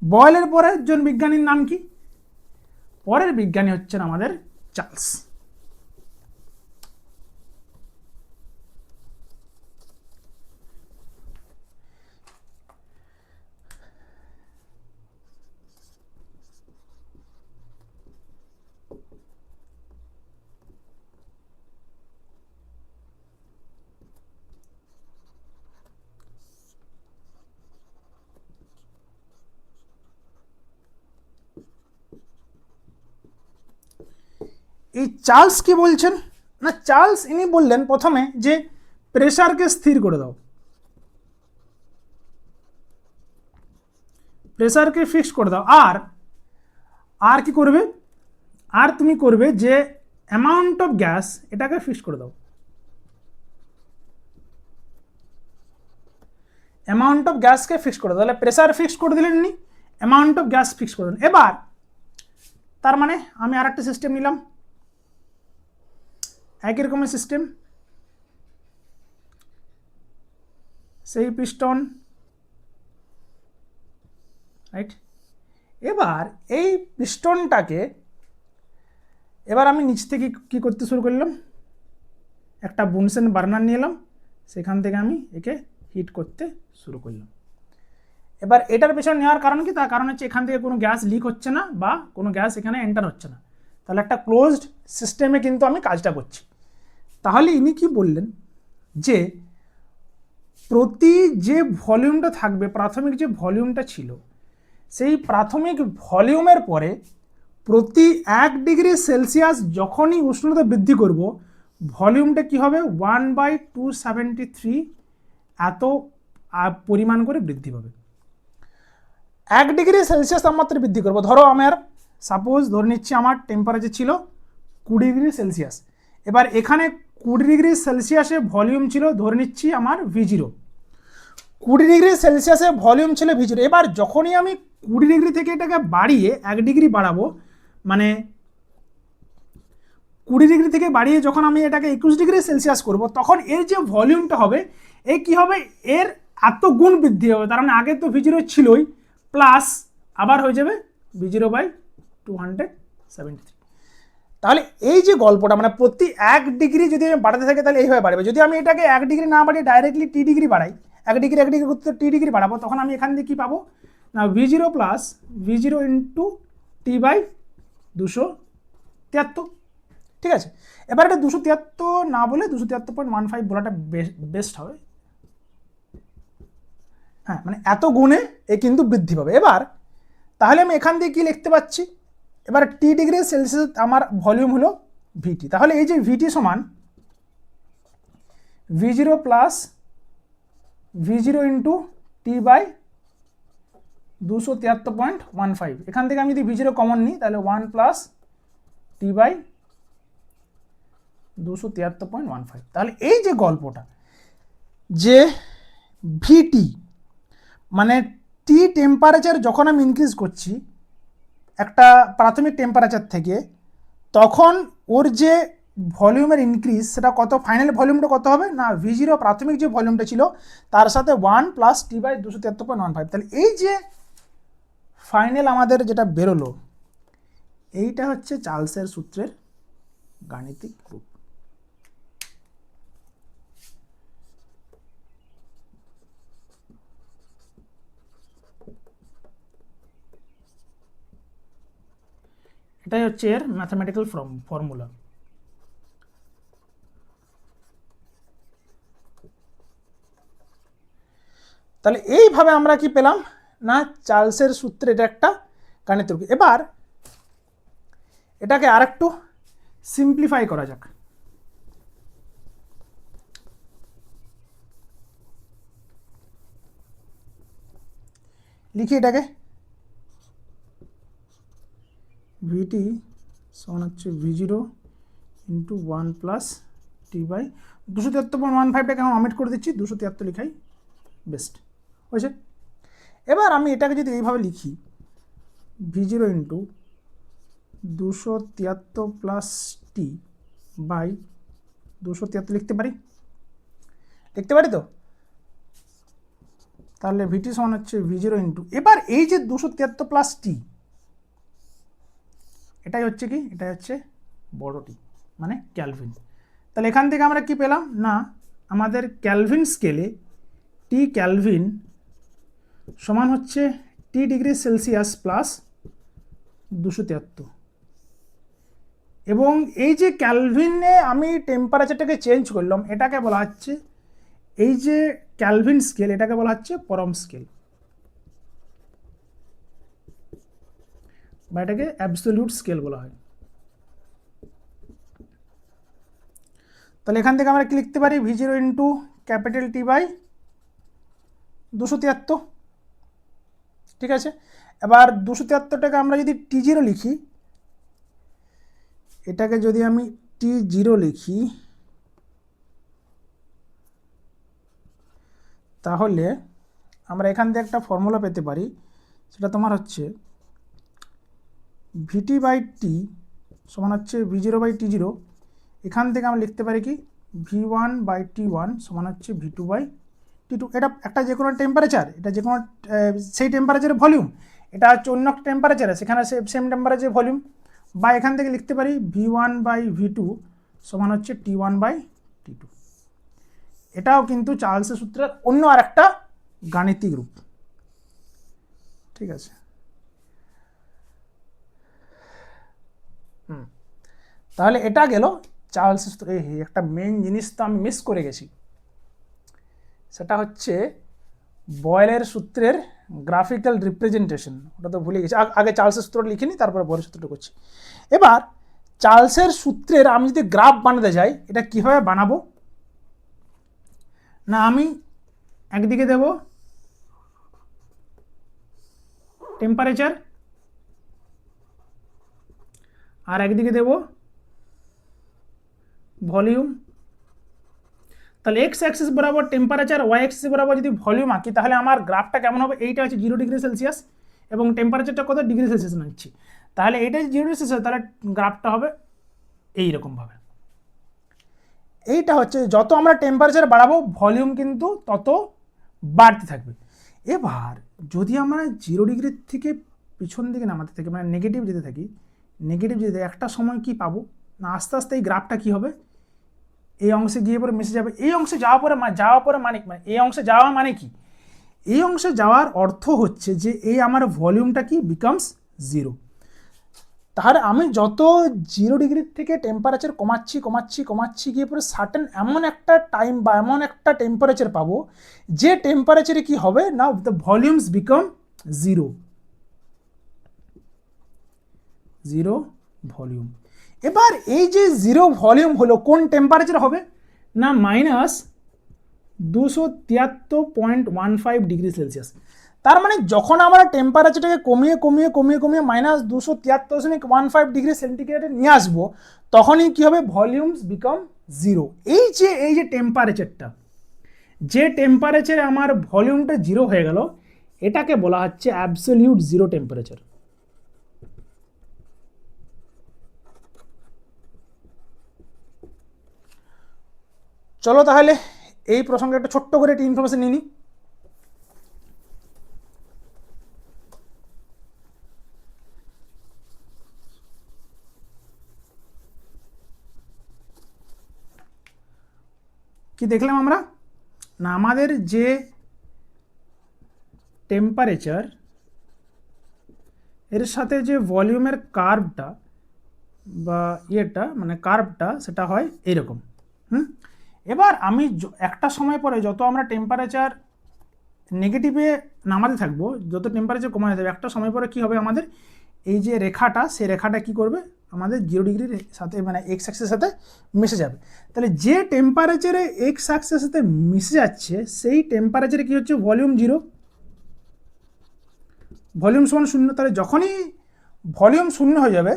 Speaker 1: বয়েলের পরের জন বিজ্ঞানীর নাম কি, পরের বিজ্ঞানী হচ্ছেন আমাদের চার্লস। এই চার্লস কি বলছেন না, চার্লস ইনি বললেন প্রথমে যে প্রেসারকে স্থির করে দাও, প্রেসারকে ফিক্স করে দাও, আর কি করবে, আর তুমি করবে যে অ্যামাউন্ট অফ গ্যাস এটাকে ফিক্স করে দাও, অ্যামাউন্ট অফ গ্যাসকে ফিক্স করে দাও। তাহলে প্রেসার ফিক্স করে দিলেন নি, অ্যামাউন্ট অফ গ্যাস ফিক্স করে দিলেন। এবার তার মানে আমি আর একটা সিস্টেম নিলাম, একই রকমের সিস্টেম, সেই পিস্টন, রাইট। এবার এই পিস্টনটাকে এবার আমি নিচ থেকে কি করতে শুরু করলাম, একটা বুনসেন বার্নার নিয়ে এলাম, সেখান থেকে আমি একে হিট করতে শুরু করলাম। এবার এটার পেছনে নেওয়ার কারণ কি, তার কারণ হচ্ছে এখান থেকে কোনো গ্যাস লিক হচ্ছে না বা কোনো গ্যাস এখানে এন্টার হচ্ছে না, তাহলে একটা ক্লোজড সিস্টেমে কিন্তু আমি কাজটা করছি। তাহলে ইনি কি বললেন যে প্রতি যে ভলিউমটা থাকবে, প্রাথমিক যে ভলিউমটা ছিল, সেই প্রাথমিক ভলিউমের পরে প্রতি 1 ডিগ্রি সেলসিয়াস যখনই উষ্ণতা বৃদ্ধি করব, ভলিউমটা কি হবে 1/273 এত পরিমাণ করে বৃদ্ধি পাবে। 1 ডিগ্রি সেলসিয়াস তাপমাত্রা বৃদ্ধি করবো, ধরো আমার সাপোজ ধরে নিচ্ছি আমার টেম্পারেচার ছিল 20 ডিগ্রি সেলসিয়াস, এবার এখানে 20 ডিগ্রি সেলসিয়াসে ভলিউম ছিল, ধরে নিচ্ছি আমার V0, 20 ডিগ্রি সেলসিয়াসে ভলিউম ছিল V0। এবার যখনই আমি 20 ডিগ্রি থেকে এটাকে বাড়িয়ে 1 ডিগ্রি বাড়াবো, মানে 20 ডিগ্রি থেকে বাড়িয়ে যখন আমি এটাকে 21 ডিগ্রি সেলসিয়াস করব, তখন এর যে ভলিউমটা হবে এ কি হবে, এর এত গুণ বৃদ্ধি হবে। তার মানে আগে তো V0 ছিলই, প্লাস আবার হয়ে যাবে V0/273। তাহলে এই যে গল্পটা, মানে প্রতি 1 ডিগ্রি যদি আমি বাড়াতে থাকি তাহলে এইভাবে বাড়বে। যদি আমি এটাকে 1 ডিগ্রি না বাড়িয়ে ডাইরেক্টলি T ডিগ্রি বাড়াই, 1 ডিগ্রি করতে T ডিগ্রি বাড়াবো, তখন আমি এখান থেকে কি পাবো না, V0 plus V0 into T/273। ঠিক আছে, এবার এটা 273 না বলে 273.15 বলাটা বেস্ট হবে। হ্যাঁ, মানে এত গুণে এ কিন্তু বৃদ্ধি পাবে। এবার তাহলে আমি এখান থেকে কি লিখতে পাচ্ছি, এবার T ডিগ্রি সেলসিয়াস আমার ভলিউম হলো VT। তাহলে এই যে VT সমান V0 plus V0 into T/273.15। এখান থেকে আমি যদি V0 কমন নিই তাহলে 1 প্লাস T/273.15। তাহলে এই যে গল্পটা, যে VT মানে টি টেম্পারেচার যখন আমি ইনক্রিজ করছি একটা প্রাথমিক টেম্পারেচার থেকে, তখন ওর যে ভলিউমের ইনক্রিজ সেটা কত, ফাইনাল ভলিউমটা কত হবে না, V0 প্রাথমিক যে ভলিউমটা ছিল তার সাথে 1 প্লাস T/273.15। তাহলে এই যে ফাইনাল আমাদের যেটা বেরোলো, এইটা হচ্ছে চার্লসের সূত্রের গাণিতিক রূপ। এটাই হচ্ছে এর ম্যাথমেটিক্যাল ফর্মুলা। তাহলে এইভাবে আমরা কি পেলাম না, চার্লসের সূত্রে এটা একটা গাণিতিক রূপ। এবার এটাকে আরেকটু সিম্পলিফাই করা যাক। লিখি এটাকে, VT সমান হচ্ছে V0 ইন্টু 1 প্লাস T/273.15টাকে আমি অমিট করে দিচ্ছি, 273 লিখাই বেস্ট হয়েছে। এবার আমি এটাকে যদি এইভাবে লিখি, V0 ইন্টু 273 প্লাস T/273 লিখতে পারি তো। তাহলে VT সমান হচ্ছে V0 ইন্টু, এবার এই যে 273 প্লাস T, এটাই হচ্ছে কি, এটাই হচ্ছে বড় T মানে ক্যালভিন। তাহলে এখান থেকে আমরা কি পেলাম না, আমাদের ক্যালভিন স্কেলে T ক্যালভিন সমান হচ্ছে T ডিগ্রি সেলসিয়াস প্লাস 273। এবং এই যে ক্যালভিনে আমি টেম্পারেচারটাকে চেঞ্জ করলাম, এটাকে বলা হচ্ছে, এই যে ক্যালভিন স্কেল এটাকে বলা হচ্ছে পরম স্কেল, বা এটাকে অ্যাবসলিউট স্কেল বলা হয়। তাহলে এখান থেকে আমরা কি লিখতে পারি, V0 ইন্টু ক্যাপিটাল T/273। ঠিক আছে, এবার 273টাকে আমরা যদি T0 লিখি, এটাকে যদি আমি T0 লিখি, তাহলে আমরা এখান থেকে একটা ফর্মুলা পেতে পারি, সেটা তোমার হচ্ছে VT/T সমান হচ্ছে V0/T0। এখান থেকে আমরা লিখতে পারি কি, V1/T1 সমান হচ্ছে V2/T2। এটা একটা যে কোনো টেম্পারেচার, এটা যে কোনো সেই টেম্পারেচারের ভলিউম, এটা হচ্ছে অন্য একটা টেম্পারেচারে, সেখানে সেম টেম্পারেচার ভলিউম। বা এখান থেকে লিখতে পারি V1/V2 সমান হচ্ছে T1/T2। এটাও কিন্তু চার্লসের সূত্রের অন্য আর একটা গাণিতিক রূপ। ঠিক আছে, তাহলে এটা গেল চার্লসের সূত্র। এই একটা মেইন জিনিস তো আমি মিস করে গেছি, সেটা হচ্ছে বয়েলের সূত্রের গ্রাফিক্যাল রিপ্রেজেন্টেশন। ওটা তো ভুলে গেছি, আগে চার্লসের সূত্রটা লিখিনি, তারপরে বয়েলের সূত্রটা করছি। এবার চার্লসের সূত্রের আমি যদি গ্রাফ বানাতে যাই, এটা কিভাবে বানাবো না, আমি একদিকে দেব টেম্পারেচার, আর একদিকে দেব ভলিউম। তাহলে এক্স অ্যাক্সিস বরাবর টেম্পারেচার, ওয়াই অ্যাক্সিস বরাবর যদি ভলিউম আঁকি তাহলে আমার গ্রাফটা কেমন হবে? এইটা হচ্ছে 0 ডিগ্রি সেলসিয়াস এবং টেম্পারেচারটা কত ডিগ্রি সেলসিয়াস নিচ্ছি, তাহলে এটা 0 ডিগ্রি সেলসিয়াস, তাহলে গ্রাফটা হবে এইরকমভাবে। এইটা হচ্ছে যত আমরা টেম্পারেচার বাড়াবো ভলিউম কিন্তু তত বাড়তে থাকবে। এবার যদি আমরা 0 ডিগ্রির থেকে পিছন দিকে নামাতে থাকি, মানে নেগেটিভ যেতে থাকি, নেগেটিভ যেতে একটা সময় কি পাবো না, আস্তে আস্তে এই গ্রাফটা কি হবে, এই অংশে গিয়ে পরে মিশে যাবে। এই অংশে যাওয়ার পরে মানে এই অংশে যাওয়া মানে কি, এই অংশে যাওয়ার অর্থ হচ্ছে যে এই আমার ভলিউমটা কি বিকামস 0। তাহলে আমি যত 0 ডিগ্রির থেকে টেম্পারেচার কমাচ্ছি গিয়ে পরে সার্টেন এমন একটা টাইম বা এমন একটা টেম্পারেচার পাবো যে টেম্পারেচারে কি হবে না, দ্য ভলিউমস বিকাম 0 ভলিউম। এবার এই যে 0 ভলিউম হলো কোন টেম্পারেচার হবে না, -273.15 ডিগ্রি সেলসিয়াস। তার মানে যখন আমরা টেম্পারেচারটাকে কমিয়ে -273.15 ডিগ্রি সেন্টিগ্রেডে নিয়ে আসবো তখনই কি হবে, ভলিউমস বিকাম 0। এই যে টেম্পারেচারটা, যে টেম্পারেচারে আমার ভলিউমটা 0 হয়ে গেল, এটাকে বলা হচ্ছে অ্যাবসলিউট 0 টেম্পারেচার। চলো তাহলে এই প্রসঙ্গে একটা ছোট্ট করে একটা ইনফরমেশন নিয়ে নিই। কি দেখলাম আমরা না, আমাদের যে টেম্পারেচার এর সাথে যে ভলিউমের কার্ভটা বা ইয়েটা মানে কার্ভটা সেটা হয় এরকম। এবার আমি একটা সময় পরে যত আমরা টেম্পারেচার নেগেটিভে নামাতে থাকবো, যত টেম্পারেচার কমাতে থাকবে, একটা সময় পরে কি হবে, আমাদের এই যে রেখাটা, সেই রেখাটা কি করবে, আমাদের 0 ডিগ্রির সাথে মানে এক্স অ্যাক্সিসের সাথে মিশে যাবে। তাহলে যে টেম্পারেচারে এক্স অ্যাক্সিসের সাথে মিশে যাচ্ছে সেই টেম্পারেচারে কি হচ্ছে, ভলিউম 0, ভলিউম সমান 0। তাহলে যখনই ভলিউম 0 হয়ে যাবে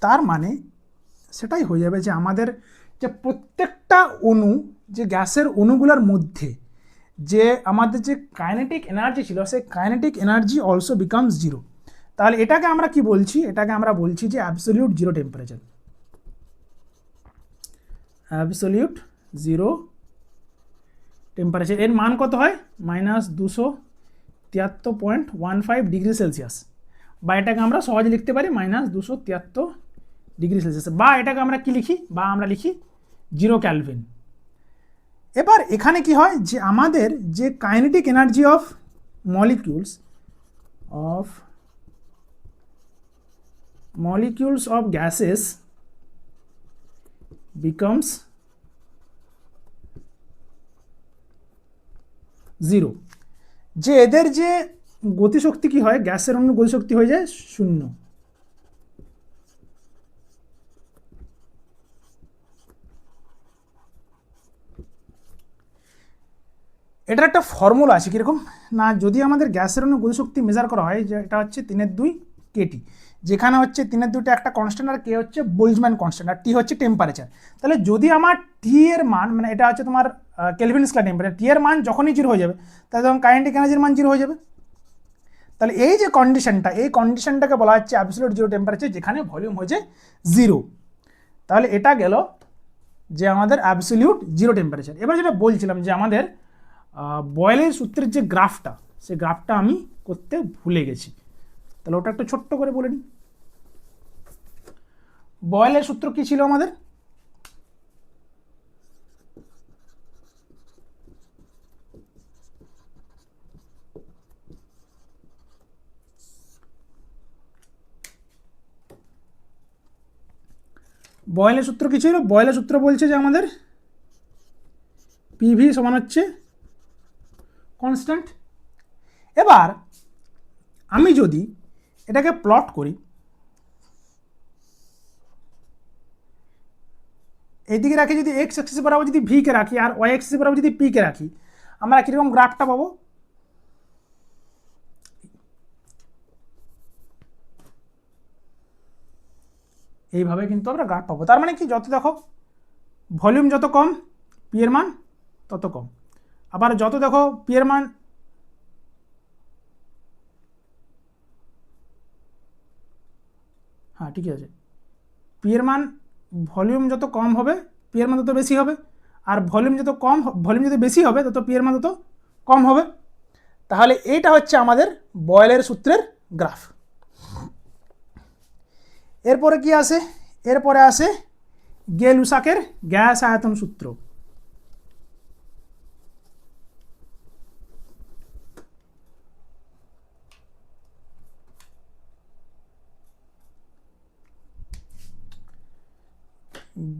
Speaker 1: তার মানে সেটাই হয়ে যাবে যে আমাদের যে প্রত্যেকটা অণু, যে গ্যাসের অণুগুলোর মধ্যে যে আমাদের যে কাইনেটিক এনার্জি ছিল সেই কাইনেটিক এনার্জি অলসো বিকামস 0। তাহলে এটাকে আমরা কি বলছি, এটাকে আমরা বলছি যে অ্যাবসলিউট 0 টেম্পারেচার। অ্যাবসলিউট 0 টেম্পারেচার এর মান কত হয়, -273.15 ডিগ্রি সেলসিয়াস, বা এটাকে আমরা সহজে লিখতে পারি -273 ডিগ্রি সেলসিয়াস, বা এটাকে আমরা কি লিখি, বা আমরা লিখি 0 কেলভিন। এবার এখানে কি হয় যে আমাদের যে kinetic energy of molecules of gases becomes 0, যে এদের যে গতিশক্তি কি হয়, গ্যাসের অণুর গতিশক্তি হয়ে যায় 0। এটার একটা ফর্মুলা আছে কীরকম না, যদি আমাদের গ্যাসের অণুর গতিশক্তি মেজার করা হয়, যে এটা হচ্ছে 3/2 কেটি, যেখানে হচ্ছে 3/2টা একটা কনস্ট্যান্ট আর কে হচ্ছে বোল্টজম্যান কনস্ট্যান্ট আর টি হচ্ছে টেম্পারেচার। তাহলে যদি আমার টি এর মান মানে এটা হচ্ছে তোমার কেলভিন স্কেয়ার টেম্পারেচার, টি এর মান যখনই 0 হয়ে যাবে তাহলে তখন কাইনেটিক এনার্জির মান 0 হয়ে যাবে। তাহলে এই যে কন্ডিশনটা, এই কন্ডিশনটাকে বলা হচ্ছে অ্যাবসলিউট 0 টেম্পারেচার, যেখানে ভলিউম হয়েছে 0। তাহলে এটা গেল যে আমাদের অ্যাবসলিউট 0 টেম্পারেচার। এবার যেটা বলছিলাম যে আমাদের বয়েলের সূত্রের যে গ্রাফটা, সেই গ্রাফটা আমি করতে ভুলে গেছি, তাহলে ওটা একটু ছোট্ট করে বলে নিই। বয়েলের সূত্র কি ছিল আমাদের, বয়েলের সূত্র কি ছিল, বয়েলের সূত্র বলছে যে আমাদের পিভি সমান হচ্ছে কনস্ট্যান্ট। এবার আমি যদি এটাকে প্লট করি, এইদিকে রাখি যদি এক্স অ্যাক্সিস বরাবর যদি ভি কে রাখি আর ওয়াই অ্যাক্সিস বরাবর যদি পি কে রাখি, আমরা কীরকম গ্রাফটা পাবো, এইভাবে কিন্তু আমরা গ্রাফ পাবো। তার মানে কি, যত দেখো ভলিউম যত কম পি এর মান তত কম। আবার যত দেখো পি এর মান হ্যাঁ ঠিকই আছে, পি এর মান ভলিউম যত কম হবে পি এর মান তত বেশি হবে, আর ভলিউম যত বেশি হবে তত পি এর মান তত কম হবে। তাহলে এইটা হচ্ছে আমাদের বয়েলের সূত্রের গ্রাফ। এরপরে কি আসে? এরপরে আসে গে-লুসাকের গ্যাস আয়তন সূত্র।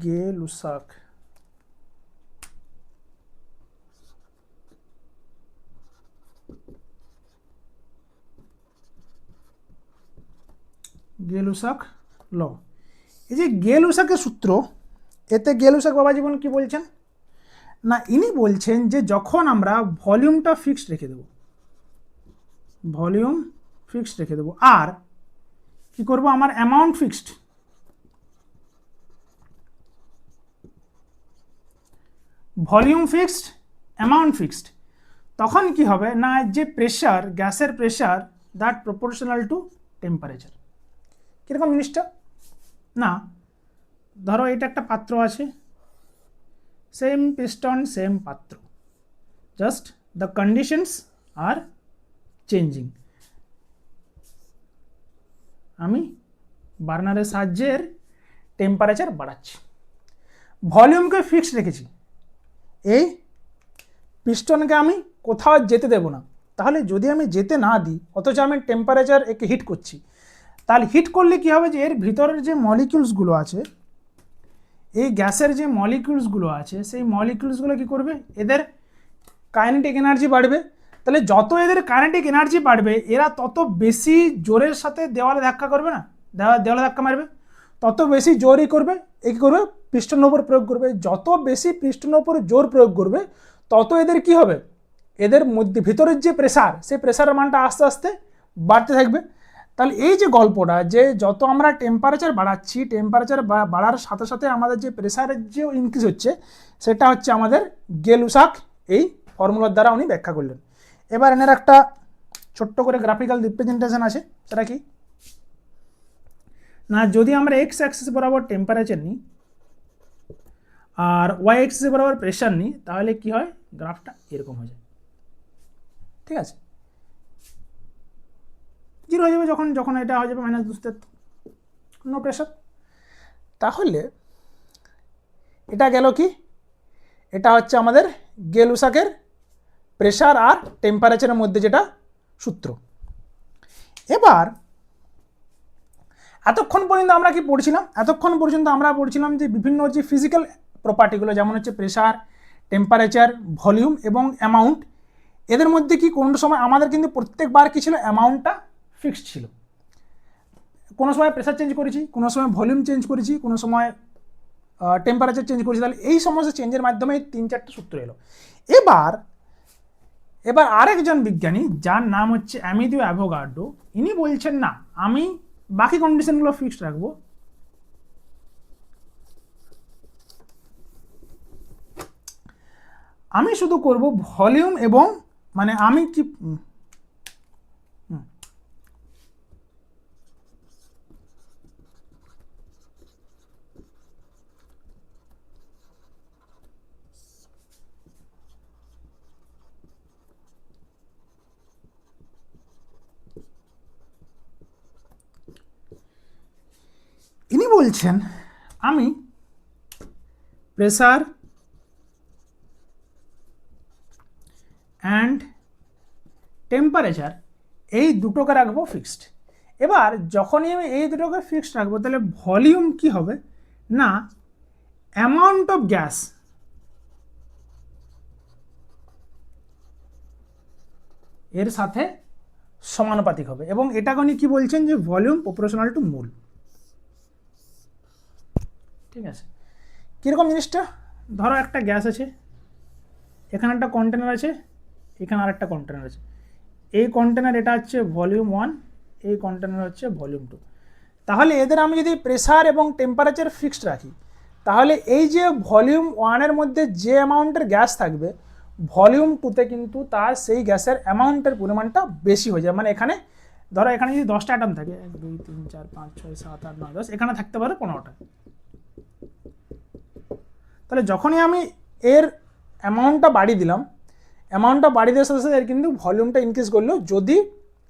Speaker 1: গে-লুসাক গে-লুসাক ল। এই যে গে-লুসাকের সূত্র, এতে গে-লুসাক বাবা জীবন কি বলছেন না, ইনি বলছেন যে যখন আমরা ভলিউমটা ফিক্সড রেখে দেব, ভলিউম ফিক্সড রেখে দেবো, আর কি করব আমার amount fixed, volume fixed amount fixed, তখন কি হবে না যে প্রেশার, গ্যাসের pressure that proportional to temperature. কীরকম জিনিসটা না, ধরো এটা একটা পাত্র আছে, সেম পিস্টন সেম পাত্র, just the conditions are changing. আমি বার্নারের সাহায্যের টেম্পারেচার বাড়াচ্ছি, ভলিউমকে ফিক্সড রেখেছি, এই পিস্টনকে আমি কোথাও যেতে দেব না। তাহলে যদি আমি যেতে না দিই অথচ আমি টেম্পারেচার একে হিট করছি, তাহলে হিট করলে কি হবে যে এর ভিতরের যে মলিকিউলসগুলো আছে, এই গ্যাসের যে মলিকিউলসগুলো আছে সেই মলিকিউলসগুলো কি করবে, এদের কাইনেটিক এনার্জি বাড়বে। তাহলে যত এদের কাইনেটিক এনার্জি বাড়বে এরা তত বেশি জোরের সাথে দেওয়ালে ধাক্কা করবে না, দেওয়ালে ধাক্কা মারবে, তত বেশি জোরই করবে, এ কী করবে পিস্টনের উপর প্রয়োগ করবে। যত বেশি পিস্টনের উপর জোর প্রয়োগ করবে তত এদের কি হবে, এদের মধ্যে ভিতরের যে প্রেসার, সেই প্রেসারের মানটা আস্তে আস্তে বাড়তে থাকবে। তাহলে এই যে গল্পটা যে যত আমরা টেম্পারেচার বাড়াচ্ছি, টেম্পারেচার বাড়ার সাথে সাথে আমাদের যে প্রেসারের যে ইনক্রিজ হচ্ছে, সেটা হচ্ছে আমাদের গে-লুসাক এই ফর্মুলার দ্বারা উনি ব্যাখ্যা করলেন। এবার এনার একটা ছোট্ট করে গ্রাফিক্যাল রিপ্রেজেন্টেশন আছে, সেটা কি না, যদি আমরা এক্স অ্যাক্সিস বরাবর টেম্পারেচার নিই আর ওয়াই অ্যাক্সিস বরাবর প্রেশার নিই, তাহলে কি হয়, গ্রাফটা এরকম হয়ে যায়। ঠিক আছে, জিরো হয়ে যাবে যখন যখন এটা হয়ে যাবে -2, নো প্রেশার। তাহলে এটা গেল কি, এটা হচ্ছে আমাদের গে-লুসাকের প্রেশার আর টেম্পারেচারের মধ্যে যেটা সূত্র। এবার এতক্ষণ পর্যন্ত আমরা কি পড়ছিলাম, এতক্ষণ পর্যন্ত আমরা পড়ছিলাম যে বিভিন্ন যে ফিজিক্যাল প্রপার্টিগুলো, যেমন হচ্ছে প্রেশার, টেম্পারেচার, ভলিউম এবং অ্যামাউন্ট, এদের মধ্যে কি কোনো সময় আমাদের কিন্তু প্রত্যেকবার কি ছিল, অ্যামাউন্টটা ফিক্সড ছিল। কোনো সময় প্রেশার চেঞ্জ করেছি, কোনো সময় ভলিউম চেঞ্জ করেছি, কোনো সময় টেম্পারেচার চেঞ্জ করেছি। তাহলে এই সমস্ত চেঞ্জের মাধ্যমে 3-4টা সূত্র এলো। এবার আরেকজন বিজ্ঞানী যার নাম হচ্ছে অ্যামিলিও অ্যাভোগাড্রো, ইনি বলছেন না আমি বাকি কন্ডিশনগুলো ফিক্সড রাখবো, আমি শুধু করব ভলিউম এবং মানে আমি কি ইনি বলছেন আমি প্রেসার অ্যান্ড টেম্পারেচার এই দুটোকে রাখবো ফিক্সড। এবার যখনই আমি এই দুটোকে ফিক্সড রাখবো তাহলে ভলিউম কি হবে না, অ্যামাউন্ট অফ গ্যাস এর সাথে সমানুপাতিক হবে, এবং এটাকে উনি কি বলছেন যে ভলিউম প্রপোর্শনাল টু মোল। ঠিক আছে, কীরকম জিনিসটা, ধরো একটা গ্যাস আছে, এখানে একটা কন্টেনার আছে, এখানে আর একটা কন্টেনার আছে, এই কন্টেনার এটা হচ্ছে ভলিউম 1, এই কন্টেনার হচ্ছে ভলিউম 2। তাহলে এদের আমি যদি প্রেসার এবং টেম্পারেচার ফিক্সড রাখি, তাহলে এই যে ভলিউম 1-এর মধ্যে যে অ্যামাউন্টের গ্যাস থাকবে, ভলিউম 2-তে কিন্তু তার সেই গ্যাসের অ্যামাউন্টের পরিমাণটা বেশি হয়ে যায়। মানে এখানে ধরো এখানে যদি 10টা অ্যাটম থাকে, 1 2 3 4 5 6 7 8 9 10, এখানে থাকতে পারে 15টা। তাহলে যখনই আমি এর অ্যামাউন্টটা বাড়িয়ে দিলাম, অ্যামাউন্টটা বাড়িয়ে দেওয়ার সাথে সাথে এর কিন্তু ভলিউমটা ইনক্রিজ করলো, যদি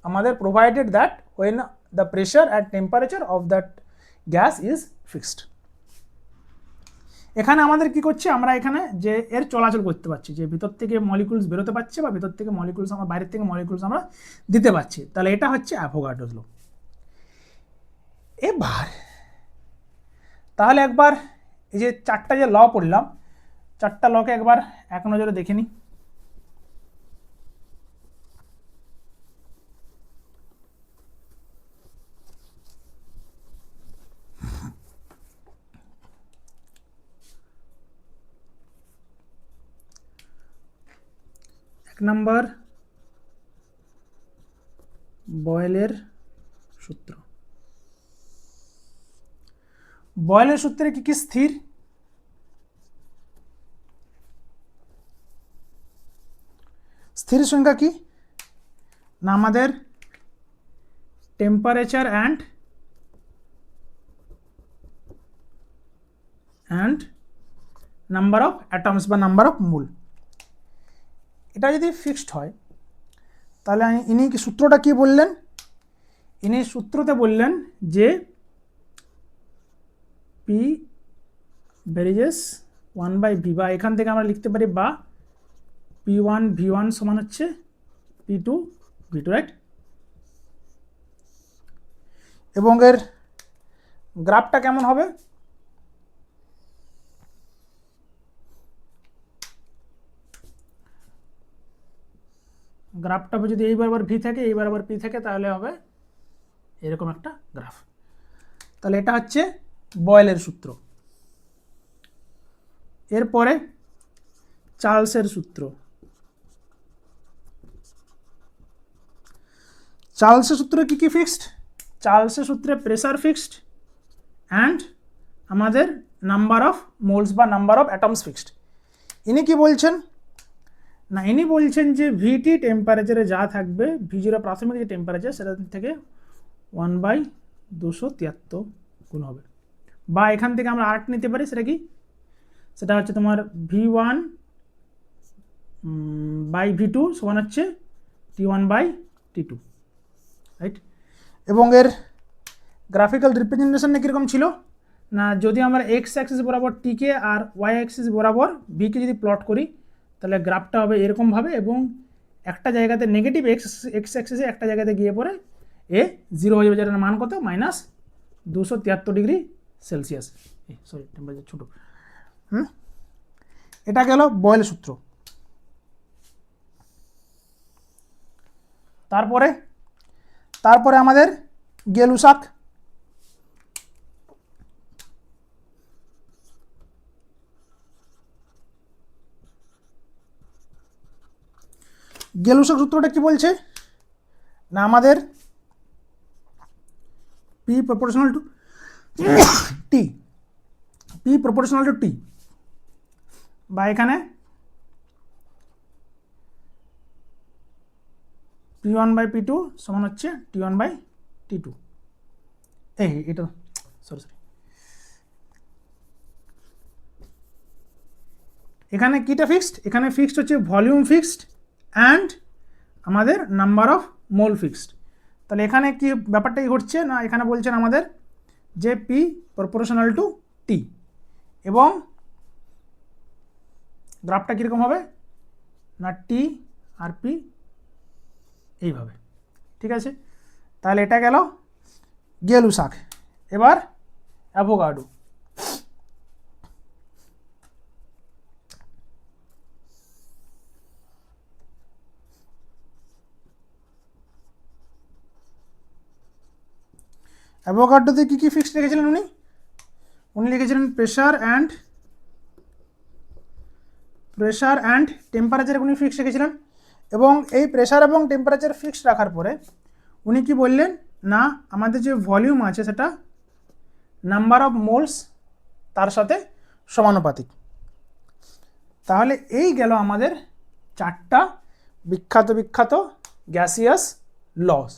Speaker 1: আমাদের provided that when the pressure and temperature of that gas is fixed. এখানে আমাদের কি করছে, আমরা এখানে যে এর চলাচল করতে পারছি, যে ভিতর থেকে মলিকুলস বেরোতে পারছে বা ভিতর থেকে মলিকুলস আমরা বাইরের থেকে মলিকুলস আমরা দিতে পারছি। তাহলে এটা হচ্ছে অ্যাভোগাড্রোস ল। এবার তাহলে একবার এই যে 4টা যে ল পড়লাম, 4টা লকে একবার এক নজরে দেখে নিই। এক নম্বর বয়েলের সূত্র। বয়েলের সূত্রে কি কি স্থির? স্থির সংখ্যা কি না, আমাদের temperature and number of atoms বা নাম্বার অফ মোল। এটা যদি ফিক্সড হয় তাহলে ইনি কি সূত্রটা কি বললেন, ইনি সূত্রতে বললেন যে পি ভ্যারিজেস 1/v, বা এখান থেকে আমরা লিখতে পারি বা P1 V1 সমান হচ্ছে P2 V2, রাইট? এবং এর গ্রাফটা কেমন হবে? গ্রাফটা যদি এই বরাবর ভি থাকে, এই বরাবর পি থাকে, তাহলে হবে এরকম একটা গ্রাফ। তাহলে এটা হচ্ছে বয়েলের সূত্র। এরপরে চার্লসের সূত্র। চার্লসের সূত্রে কি কি ফিক্সড? চার্লসের সূত্রে প্রেসার ফিক্সড অ্যান্ড আমাদের নাম্বার অফ মোলস বা নাম্বার অফ অ্যাটমস ফিক্সড। ইনি কি বলছেন না, ইনি বলছেন যে ভিটি টেম্পারেচারে যা থাকবে, V0 প্রাথমিক যে টেম্পারেচার সেটা থেকে 1/273 গুণ হবে। বা এখান থেকে আমরা আরেকটা নিতে পারি, সেটা কি, সেটা হচ্ছে তোমার V1/V2 সমান হচ্ছে T1/T2, রাইট? এবং এর গ্রাফিক্যাল রিপ্রেজেন্টেশনটা কীরকম ছিল না, যদি আমরা এক্স অ্যাক্সিস বরাবর টিকে আর ওয়াই অ্যাক্সিস বরাবর ভিকে যদি প্লট করি, তাহলে গ্রাফটা হবে এরকমভাবে, এবং একটা জায়গাতে নেগেটিভ এক্স অ্যাক্সিসে একটা জায়গাতে গিয়ে পরে এ 0 হয়ে যাবে, যেটার মান কত, -273°C। সরি, টেম্পারেচার ছোটো। এটা গেল বয়েলের সূত্র। তারপরে আমাদের গেলুসাক। গেলুসাক সূত্রটা কি বলছে না, আমাদের P proportional to T, P proportional to T, বা এখানে P1/P2 সমান হচ্ছে T1/T2। এটা সরি, এখানে কিটা ফিক্সড? এখানে ফিক্সড হচ্ছে ভলিউম ফিক্সড অ্যান্ড আমাদের নাম্বার অফ মোল ফিক্সড। তাহলে এখানে কি ব্যাপারটা কি ঘটছে না, এখানে বলছেন আমাদের যে P প্রপোর্শনাল টু T, এবং গ্রাফটা কীরকম হবে না, T আর P এইভাবে, ঠিক আছে? তাহলে এটা গেল গেলুসাক। এবার অ্যাভোগাড্রো। অ্যাভোগাড্রোতে কী কী ফিক্সড রেখেছিলেন উনি লিখেছিলেন প্রেশার অ্যান্ড টেম্পারেচার উনি ফিক্সড রেখেছিলেন। এবং এই প্রেশার এবং টেম্পারেচার ফিক্সড রাখার পরে উনি কি বললেন না, আমাদের যে ভলিউম আছে সেটা নাম্বার অফ মোলস তার সাথে সমানুপাতিক। তাহলে এই গেল আমাদের 4টা বিখ্যাত গ্যাসিয়াস লস।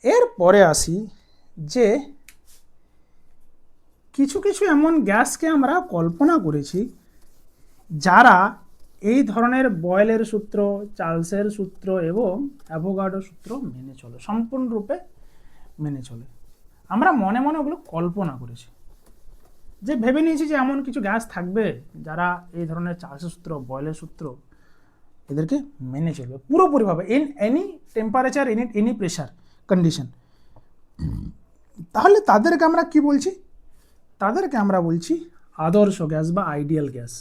Speaker 1: এরপরে আসি যে কিছু কিছু এমন গ্যাসকে আমরা কল্পনা করেছি যারা এই ধরনের বয়েলের সূত্র, চার্লসের সূত্র এবং অ্যাভোগাড্রো সূত্র মেনে চলে, সম্পূর্ণরূপে মেনে চলে। আমরা মনে মনে ওগুলো কল্পনা করেছি, যে ভেবে নিয়েছি যে এমন কিছু গ্যাস থাকবে যারা এই ধরনের চার্লসের সূত্র, বয়েলের সূত্র এদেরকে মেনে চলবে পুরোপুরিভাবে in any temperature, in any pressure condition. তাহলে তাদেরকে আমরা কি বলছি? তাদেরকে আমরা বলছি আদর্শ গ্যাস বা আইডিয়াল গ্যাস।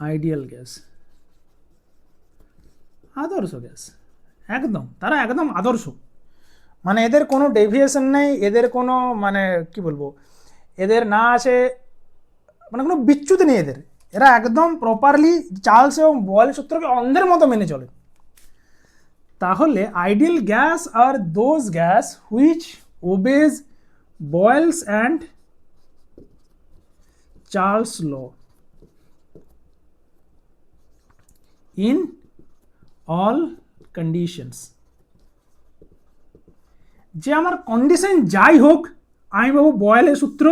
Speaker 1: আইডিয়াল গ্যাস, আদর্শ গ্যাস, একদম তারা একদম আদর্শ, মানে এদের কোনো ডেভিয়েশন নেই, এদের কোনো মানে কি বলবো, এদের না আছে মানে কোনো বিচ্যুতি নেই এদের, এরা একদম প্রপারলি চার্লস এবং বয়েল সূত্রকে অন্ধের মতো মেনে চলে। তাহলে ideal gas are those gas which obeys Boyle's and Charles law in all conditions. যে আমার কন্ডিশন যাই হোক আমি পাবো বয়েলের সূত্র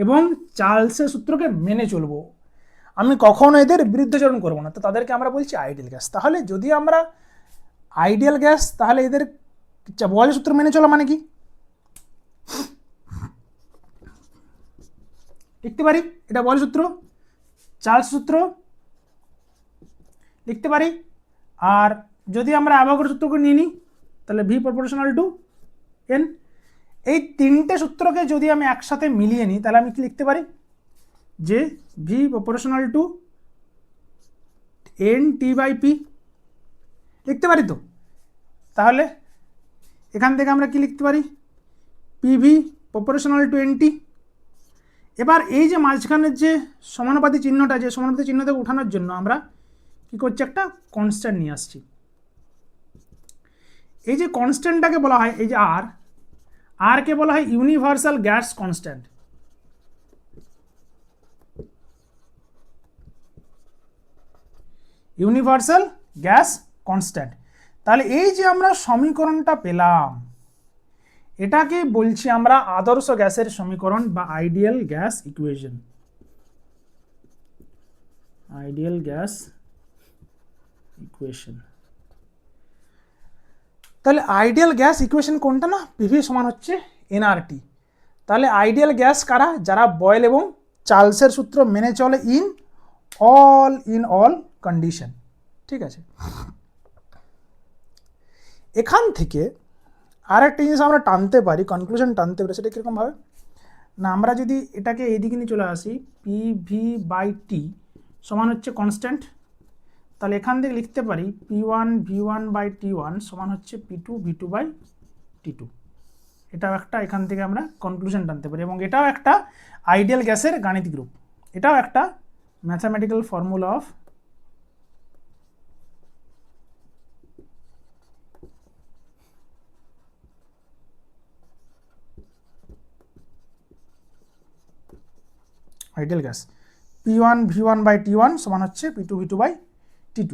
Speaker 1: এবং চার্লসের সূত্রকে মেনে চলবো, আমি কখনো এদের বিরুদ্ধাচরণ করবো না। তো তাদেরকে আমরা বলছি আইডিয়াল গ্যাস। তাহলে যদি আমরা আইডিয়াল গ্যাস, তাহলে এদের বয়েলের সূত্র মেনে চলা মানে কি? লিখতে পারি এটা বয়েলের সূত্র, চার্লস সূত্র লিখতে পারি। আর যদি আমরা অ্যাভোগাড্রো সূত্রকে নিয়ে নিই তাহলে ভি প্রপোর্শনাল টু এন। এই তিনটে সূত্রকে যদি আমি একসাথে মিলিয়ে নিই তাহলে আমি কি লিখতে পারি? যে V proportional to N T by P লিখতে পারি। তো তাহলে এখান থেকে আমরা কি লিখতে পারি? পিভি প্রপোর্শনাল টু এন টি। এবার এই যে মাঝখানের যে সমানুপাতিক চিহ্নটা, যে সমানুপাতিক চিহ্ন থেকে উঠানোর জন্য আমরা কি করছি? একটা কনস্ট্যান্ট নিয়ে আসছি। এই যে কনস্ট্যান্টটাকে বলা হয়, এই যে আর কে বলা হয় universal gas constant. Universal gas constant. তাহলে এই যে আমরা সমীকরণটা পেলাম, এটাকে বলছি আমরা আদর্শ গ্যাসের সমীকরণ বা ideal gas equation. Ideal gas equation. তাহলে আইডিয়াল গ্যাস ইকুয়েশন কোনটা? না, পিভি সমান হচ্ছে এনআরটি। তাহলে আইডিয়াল গ্যাস কারা? যারা বয়েল এবং চার্লসের সূত্র মেনে চলে ইন অল কন্ডিশন। ঠিক আছে, এখান থেকে আরেকটা জিনিস আমরা টানতে পারি, কনক্লুশন টানতে পারি। সেটা কীরকমভাবে না, আমরা যদি এটাকে এইদিকে নিয়ে চলে আসি, পি ভি বাই টি সমান হচ্ছে কনস্ট্যান্ট, তাহলে এখান থেকে লিখতে পারি P1 V1 বাই T1 সমান হচ্ছে P2 V2 বাই T2। এটাও একটা, এখান থেকে আমরা কনক্লুশন টানতে পারি। এবং এটাও একটা আইডিয়াল গ্যাসের গাণিতিক রূপ, এটাও একটা mathematical formula of ideal gas. P1 V1 by T1 সমান হচ্ছে P2 V2 বাই T2।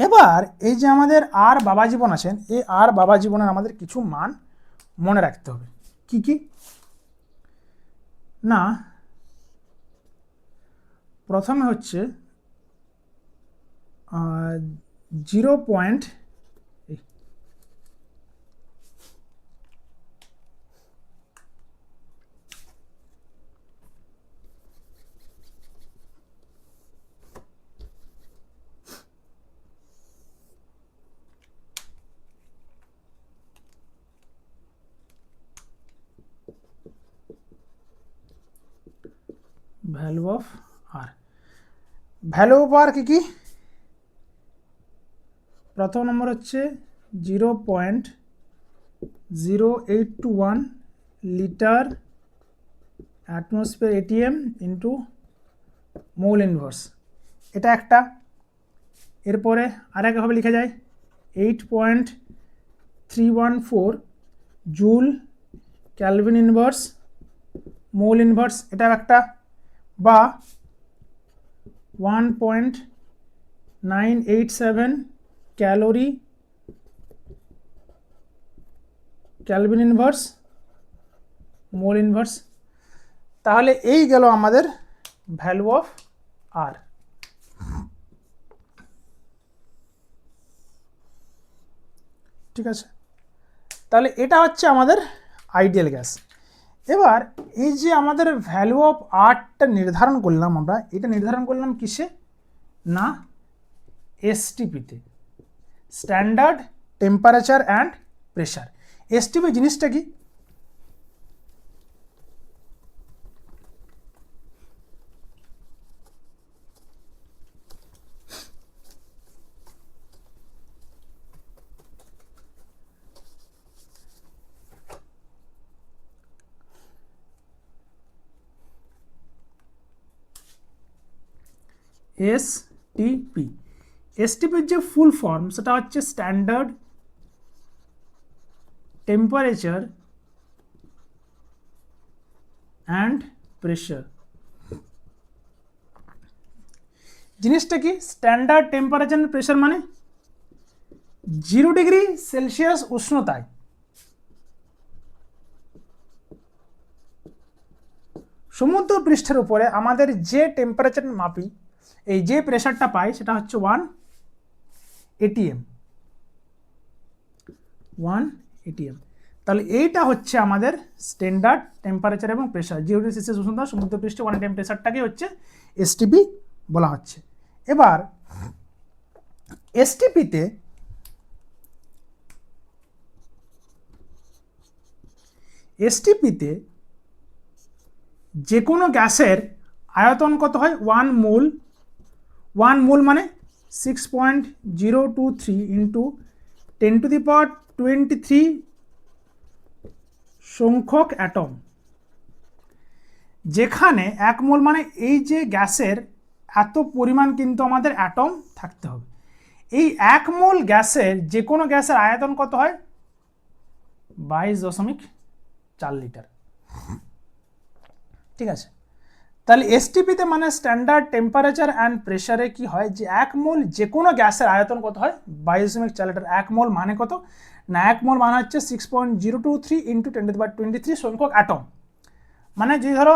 Speaker 1: এবার এই যে আমাদের আর বাবা জীবন আছেন, এই আর বাবা জীবনের আমাদের কিছু মান মনে রাখতে হবে। কি কি না, প্রথমে হচ্ছে 0. Value of R. Value of R কি? প্রথম নম্বর হচ্ছে 0.0821 litre atmosphere ATM into mole inverse, এটা একটা। এরপরে আরেকভাবে লেখা যায় 8.314 joule, kelvin inverse, mole inverse, এটা একটা, বা 1.987 calorie kelvin inverse, mole inverse. তাহলে এই গেল আমাদের ভ্যালু অফ আর। ঠিক আছে, তাহলে এটা হচ্ছে আমাদের আইডিয়াল গ্যাস। এবার এই যে আমাদের ভ্যালু অফ আরটা নির্ধারণ করলাম আমরা, এটা নির্ধারণ করলাম কিসে না এসটিপিতে, standard temperature and pressure. STP জিনিসটা কি? এসটিপি, এসটিপির যে ফুল ফর্ম সেটা হচ্ছে স্ট্যান্ডার্ড টেম্পারেচার অ্যান্ড প্রেশার। জিনিসটা কি স্ট্যান্ডার্ড টেম্পারেচার অ্যান্ড প্রেশার? মানে 0 ডিগ্রি সেলসিয়াস উষ্ণতায় সমুদ্র পৃষ্ঠের উপরে আমাদের যে টেম্পারেচার মাপি, এই যে প্রেশারটা পাই সেটা হচ্ছে 1 ATM। 1 ATM। তাহলে এইটা হচ্ছে আমাদের স্ট্যান্ডার্ড টেম্পারেচার এবং প্রেশার। 0 ডিগ্রি সেলসিয়াস উষ্ণতা সমুদ্র পৃষ্ঠে 1 ATM প্রেশারটাকে হচ্ছে এসটিপি বলা হচ্ছে। এবার এসটিপিতে যে কোনো গ্যাসের আয়তন কত হয়? 1 মোল। 1 মোল মানে 6.023 ইন্টু 10⁻23 সংখ্যক অ্যাটম। যেখানে 1 মোল মানে এই যে গ্যাসের এত পরিমাণ কিন্তু আমাদের অ্যাটম থাকতে হবে। এই 1 মোল গ্যাসের যে কোনো গ্যাসের আয়তন কত হয়? 22.4 লিটার। ঠিক আছে, তাহলে এসটিপিতে মানে স্ট্যান্ডার্ড টেম্পারেচার অ্যান্ড প্রেশারে কি হয় যে 1 মোল যে কোনো গ্যাসের আয়তন কত হয়? 22.4 লিটার। 1 মোল মানে কত না 1 মোল মানে হচ্ছে 6.023 ইন্টু 10⁻23 সংখ্যক অ্যাটম। মানে যদি ধরো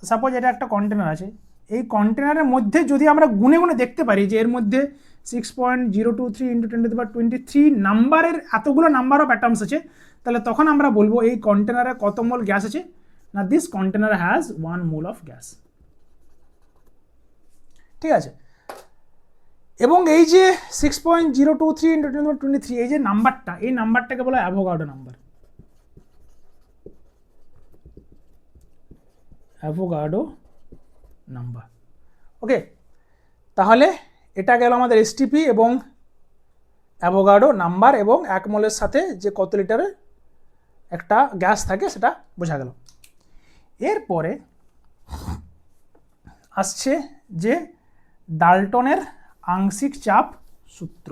Speaker 1: সাপোজ এটা একটা কন্টেনার আছে, এই কন্টেনারের মধ্যে যদি আমরা গুনে গুনে দেখতে পারি যে এর মধ্যে 6.023 ইন্টু 10⁻23 নাম্বারের এতগুলো নাম্বার অফ অ্যাটমস আছে, তাহলে তখন আমরা বলবো এই কন্টেনারে কত মোল গ্যাস আছে না this container has 1 mole of gas. ঠিক আছে, এবং এই যে 6.023 ইন্টু 10⁻23 এই যে নাম্বারটা, এই নাম্বারটাকে বলা হয় Avogadro number. Avogadro number. Okay, তাহলে এটা গেল আমাদের এসটিপি এবং অ্যাভোগাড্রো নাম্বার এবং 1 মোলের সাথে যে কত লিটারের একটা গ্যাস থাকে সেটা বোঝা গেল। এরপরে আসছে যে ডাল্টনের আংশিক চাপ সূত্র।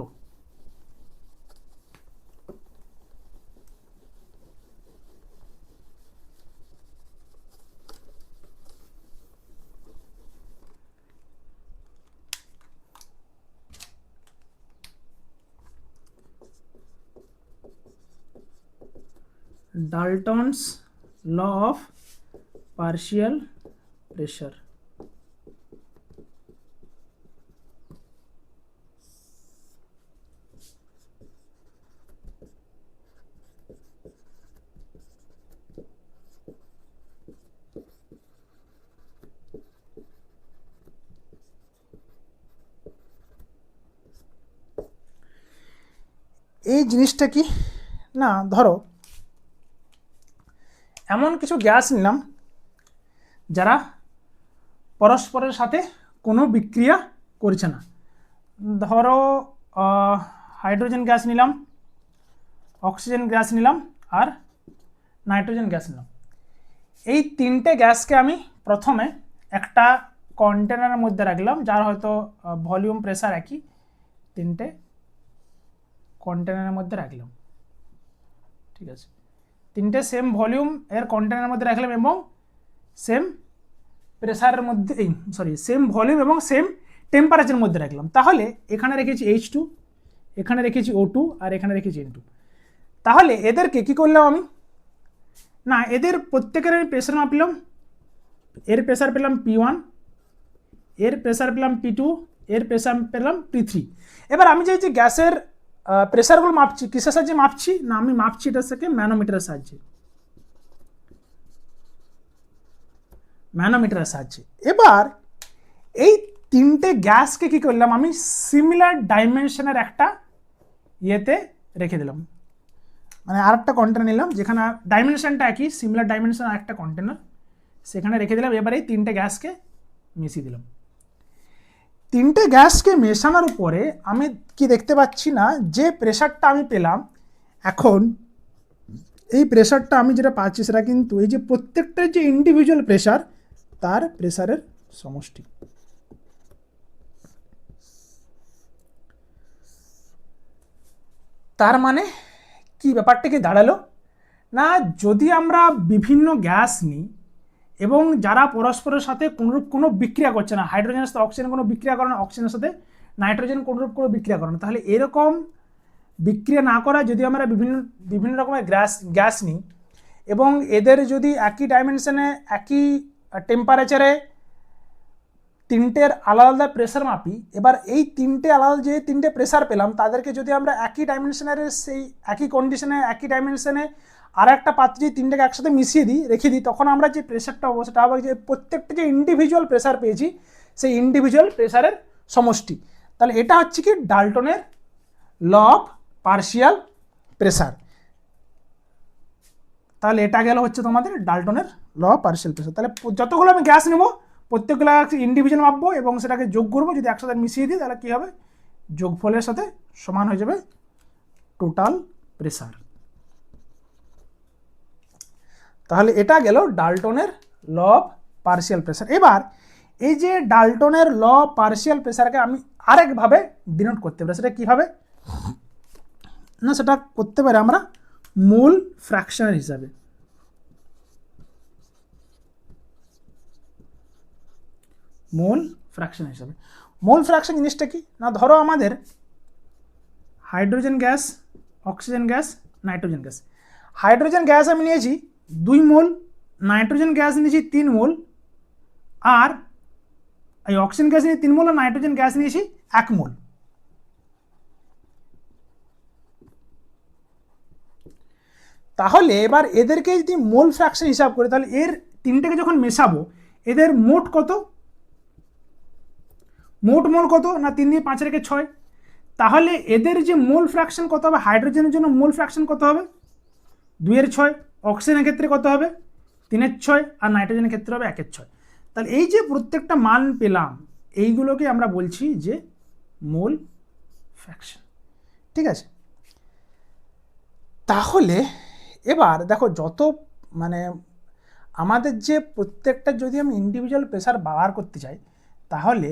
Speaker 1: Dalton's law of partial pressure। এই জিনিসটা কি না ধরো এমন কিছু গ্যাস নিলাম যারা পরস্পরের সাথে কোনো বিক্রিয়া করছে না। ধরো হাইড্রোজেন গ্যাস নিলাম, অক্সিজেন গ্যাস নিলাম আর নাইট্রোজেন গ্যাস নিলাম। এই তিনটে গ্যাসকে আমি প্রথমে একটা কন্টেনারের মধ্যে রাখলাম যার হয়তো ভলিউম প্রেসার একই, তিনটে কন্টেনারের মধ্যে রাখলাম। ঠিক আছে, তিনটে সেম ভলিউম এর কন্টেনারের মধ্যে রাখলাম এবং সেম প্রেসারের মধ্যে সেম ভলিউম এবং সেম টেম্পারেচারের মধ্যে রাখলাম। তাহলে এখানে রেখেছি H2, এখানে রেখেছি O2 আর এখানে রেখেছি N2। তাহলে এদেরকে কি করলাম আমি, না এদের প্রত্যেকের আমি প্রেসার মাপলাম। এর প্রেসার পেলাম P1, এর প্রেসার পেলাম P2, এর প্রেসার পেলাম P3। এবার আমি যে গ্যাসের প্রেসারগুলো মাপছি কিসের সাহায্যে মাপছি, না আমি মাপছি এটার সাথে ম্যানোমিটারের সাহায্যে, ম্যানোমিটারের সাহায্যে। এবার এই তিনটে গ্যাসকে কি করলাম আমি সিমিলার ডাইমেনশনের একটা ইয়েতে রেখে দিলাম, মানে আর একটা কন্টেনার নিলাম যেখানে ডাইমেনশনটা একই, সিমিলার ডাইমেনশন আর একটা কন্টেনার সেখানে রেখে দিলাম। এবার এই তিনটে গ্যাসকে মিশিয়ে দিলাম। তিনটে গ্যাসকে মেশানোর পরে আমি কি দেখতে পাচ্ছি, না যে প্রেশারটা আমি পেলাম এখন, এই প্রেশারটা আমি যেটা পাচ্ছি সেটা কিন্তু এই যে প্রত্যেকটা যে ইন্ডিভিজুয়াল প্রেশার তার প্রেশারের সমষ্টি। তার মানে কি ব্যাপারটা কি দাঁড়ালো, না যদি আমরা বিভিন্ন গ্যাস নিই এবং যারা পরস্পরের সাথে কোনোরূপ কোনো বিক্রিয়া করছে না, হাইড্রোজেনের সাথে অক্সিজেন কোনো বিক্রিয়া করে না, অক্সিজেনের সাথে নাইট্রোজেন কোনোরূপ কোনো বিক্রিয়া করে না, তাহলে এরকম বিক্রিয়া না করা যদি আমরা বিভিন্ন রকমের গ্যাস নিই এবং এদের যদি একই ডাইমেনশনে একই টেম্পারেচারে তিনটের আলাদা আলাদা প্রেসার মাপি, এবার এই তিনটে আলাদা যে তিনটে প্রেসার পেলাম তাদেরকে যদি আমরা একই ডাইমেনশনের সেই একই কন্ডিশনে একই ডাইমেনশনে আর একটা পাত্রে তিনটাকে একসাথে মিশিয়ে দিই রেখে দিই, তখন আমরা যে প্রেসারটা পাবো সেটা হবে যে প্রত্যেকটা যে ইন্ডিভিজুয়াল প্রেসার পেয়েছি সেই ইন্ডিভিজুয়াল প্রেসারের সমষ্টি। তাহলে এটা হচ্ছে কি ডাল্টনের ল অফ পার্শিয়াল প্রেসার। তাহলে এটা গেল হচ্ছে তোমাদের ডাল্টনের ল অফ পার্শিয়াল প্রেসার। তাহলে যতগুলো আমি গ্যাস নেব প্রত্যেকগুলো ইন্ডিভিজুয়াল মাপবো এবং সেটাকে যোগ করবো, যদি একসাথে মিশিয়ে দিই তাহলে কী হবে, যোগফলের সাথে সমান হয়ে যাবে টোটাল প্রেসার। তাহলে এটা গেল ডাল্টনের ল অফ পার্শিয়াল প্রেসার। এবার এই যে ডাল্টনের ল অফ পার্শিয়াল প্রেসারকে আমি আরেকভাবে ডিনোট করতে পারি, সেটা কীভাবে, না সেটা করতে পারি আমরা মোল ফ্র্যাকশনের হিসাবে। মোল ফ্র্যাকশন হিসাবে, মোল ফ্র্যাকশন জিনিসটা কি, না ধরো আমাদের hydrogen gas, oxygen gas, nitrogen gas. Hydrogen gas আমি নিয়েছি 2 মোল, নাইট্রোজেন গ্যাস নিয়েছি 3 মোল, আর এই অক্সিজেন গ্যাস নিয়ে 3 মোল আর নাইট্রোজেন গ্যাস নিয়েছি 1 মোল। তাহলে এবার এদেরকে যদি মোল ফ্র্যাকশন হিসাব করি তাহলে এর তিনটেকে যখন মেশাবো এদের মোট কত, মোট মোল কত, না 3 দিয়ে 5 রেখে 6। তাহলে এদের যে মোল ফ্র্যাকশন কত হবে, হাইড্রোজেনের জন্য মোল ফ্র্যাকশন কত হবে 2/6, অক্সিজেনের ক্ষেত্রে কত হবে 3/6 আর নাইট্রোজেনের ক্ষেত্রে হবে 1/6। তাহলে এই যে প্রত্যেকটা মান পেলাম এইগুলোকে আমরা বলছি যে মোল ফ্র্যাকশন। ঠিক আছে, তাহলে এবার দেখো যত মানে আমাদের যে প্রত্যেকটা যদি আমি ইন্ডিভিজুয়াল প্রেসার বার করতে চাই তাহলে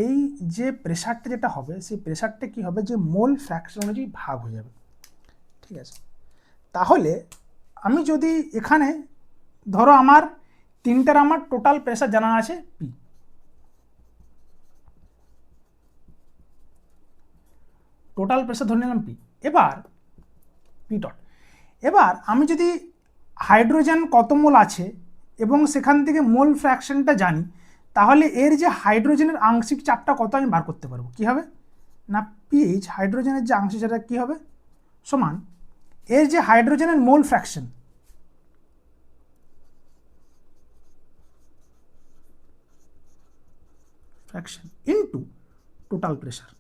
Speaker 1: এই যে প্রেসারটা যেটা হবে সেই প্রেসারটা কি হবে, যে মোল ফ্র্যাকশন অনুযায়ী ভাগ হয়ে যাবে। ঠিক আছে, তাহলে আমি যদি এখানে ধরো আমার তিনটার আমার টোটাল প্রেসার জানা আছে পি, টোটাল প্রেসার ধরে নিলাম পি, এবার পি ডট। এবার আমি যদি হাইড্রোজেন কত মোল আছে এবং সেখান থেকে মোল ফ্র্যাকশনটা জানি তাহলে এর যে হাইড্রোজেনের আংশিক চাপটা কত আমি বার করতে পারবো। কী হবে না পিএইচ হাইড্রোজেনের যে আংশিক চাপটা কী হবে সমান এর যে হাইড্রোজেনের মোল ফ্র্যাকশন ইনটু টোটাল প্রেসার।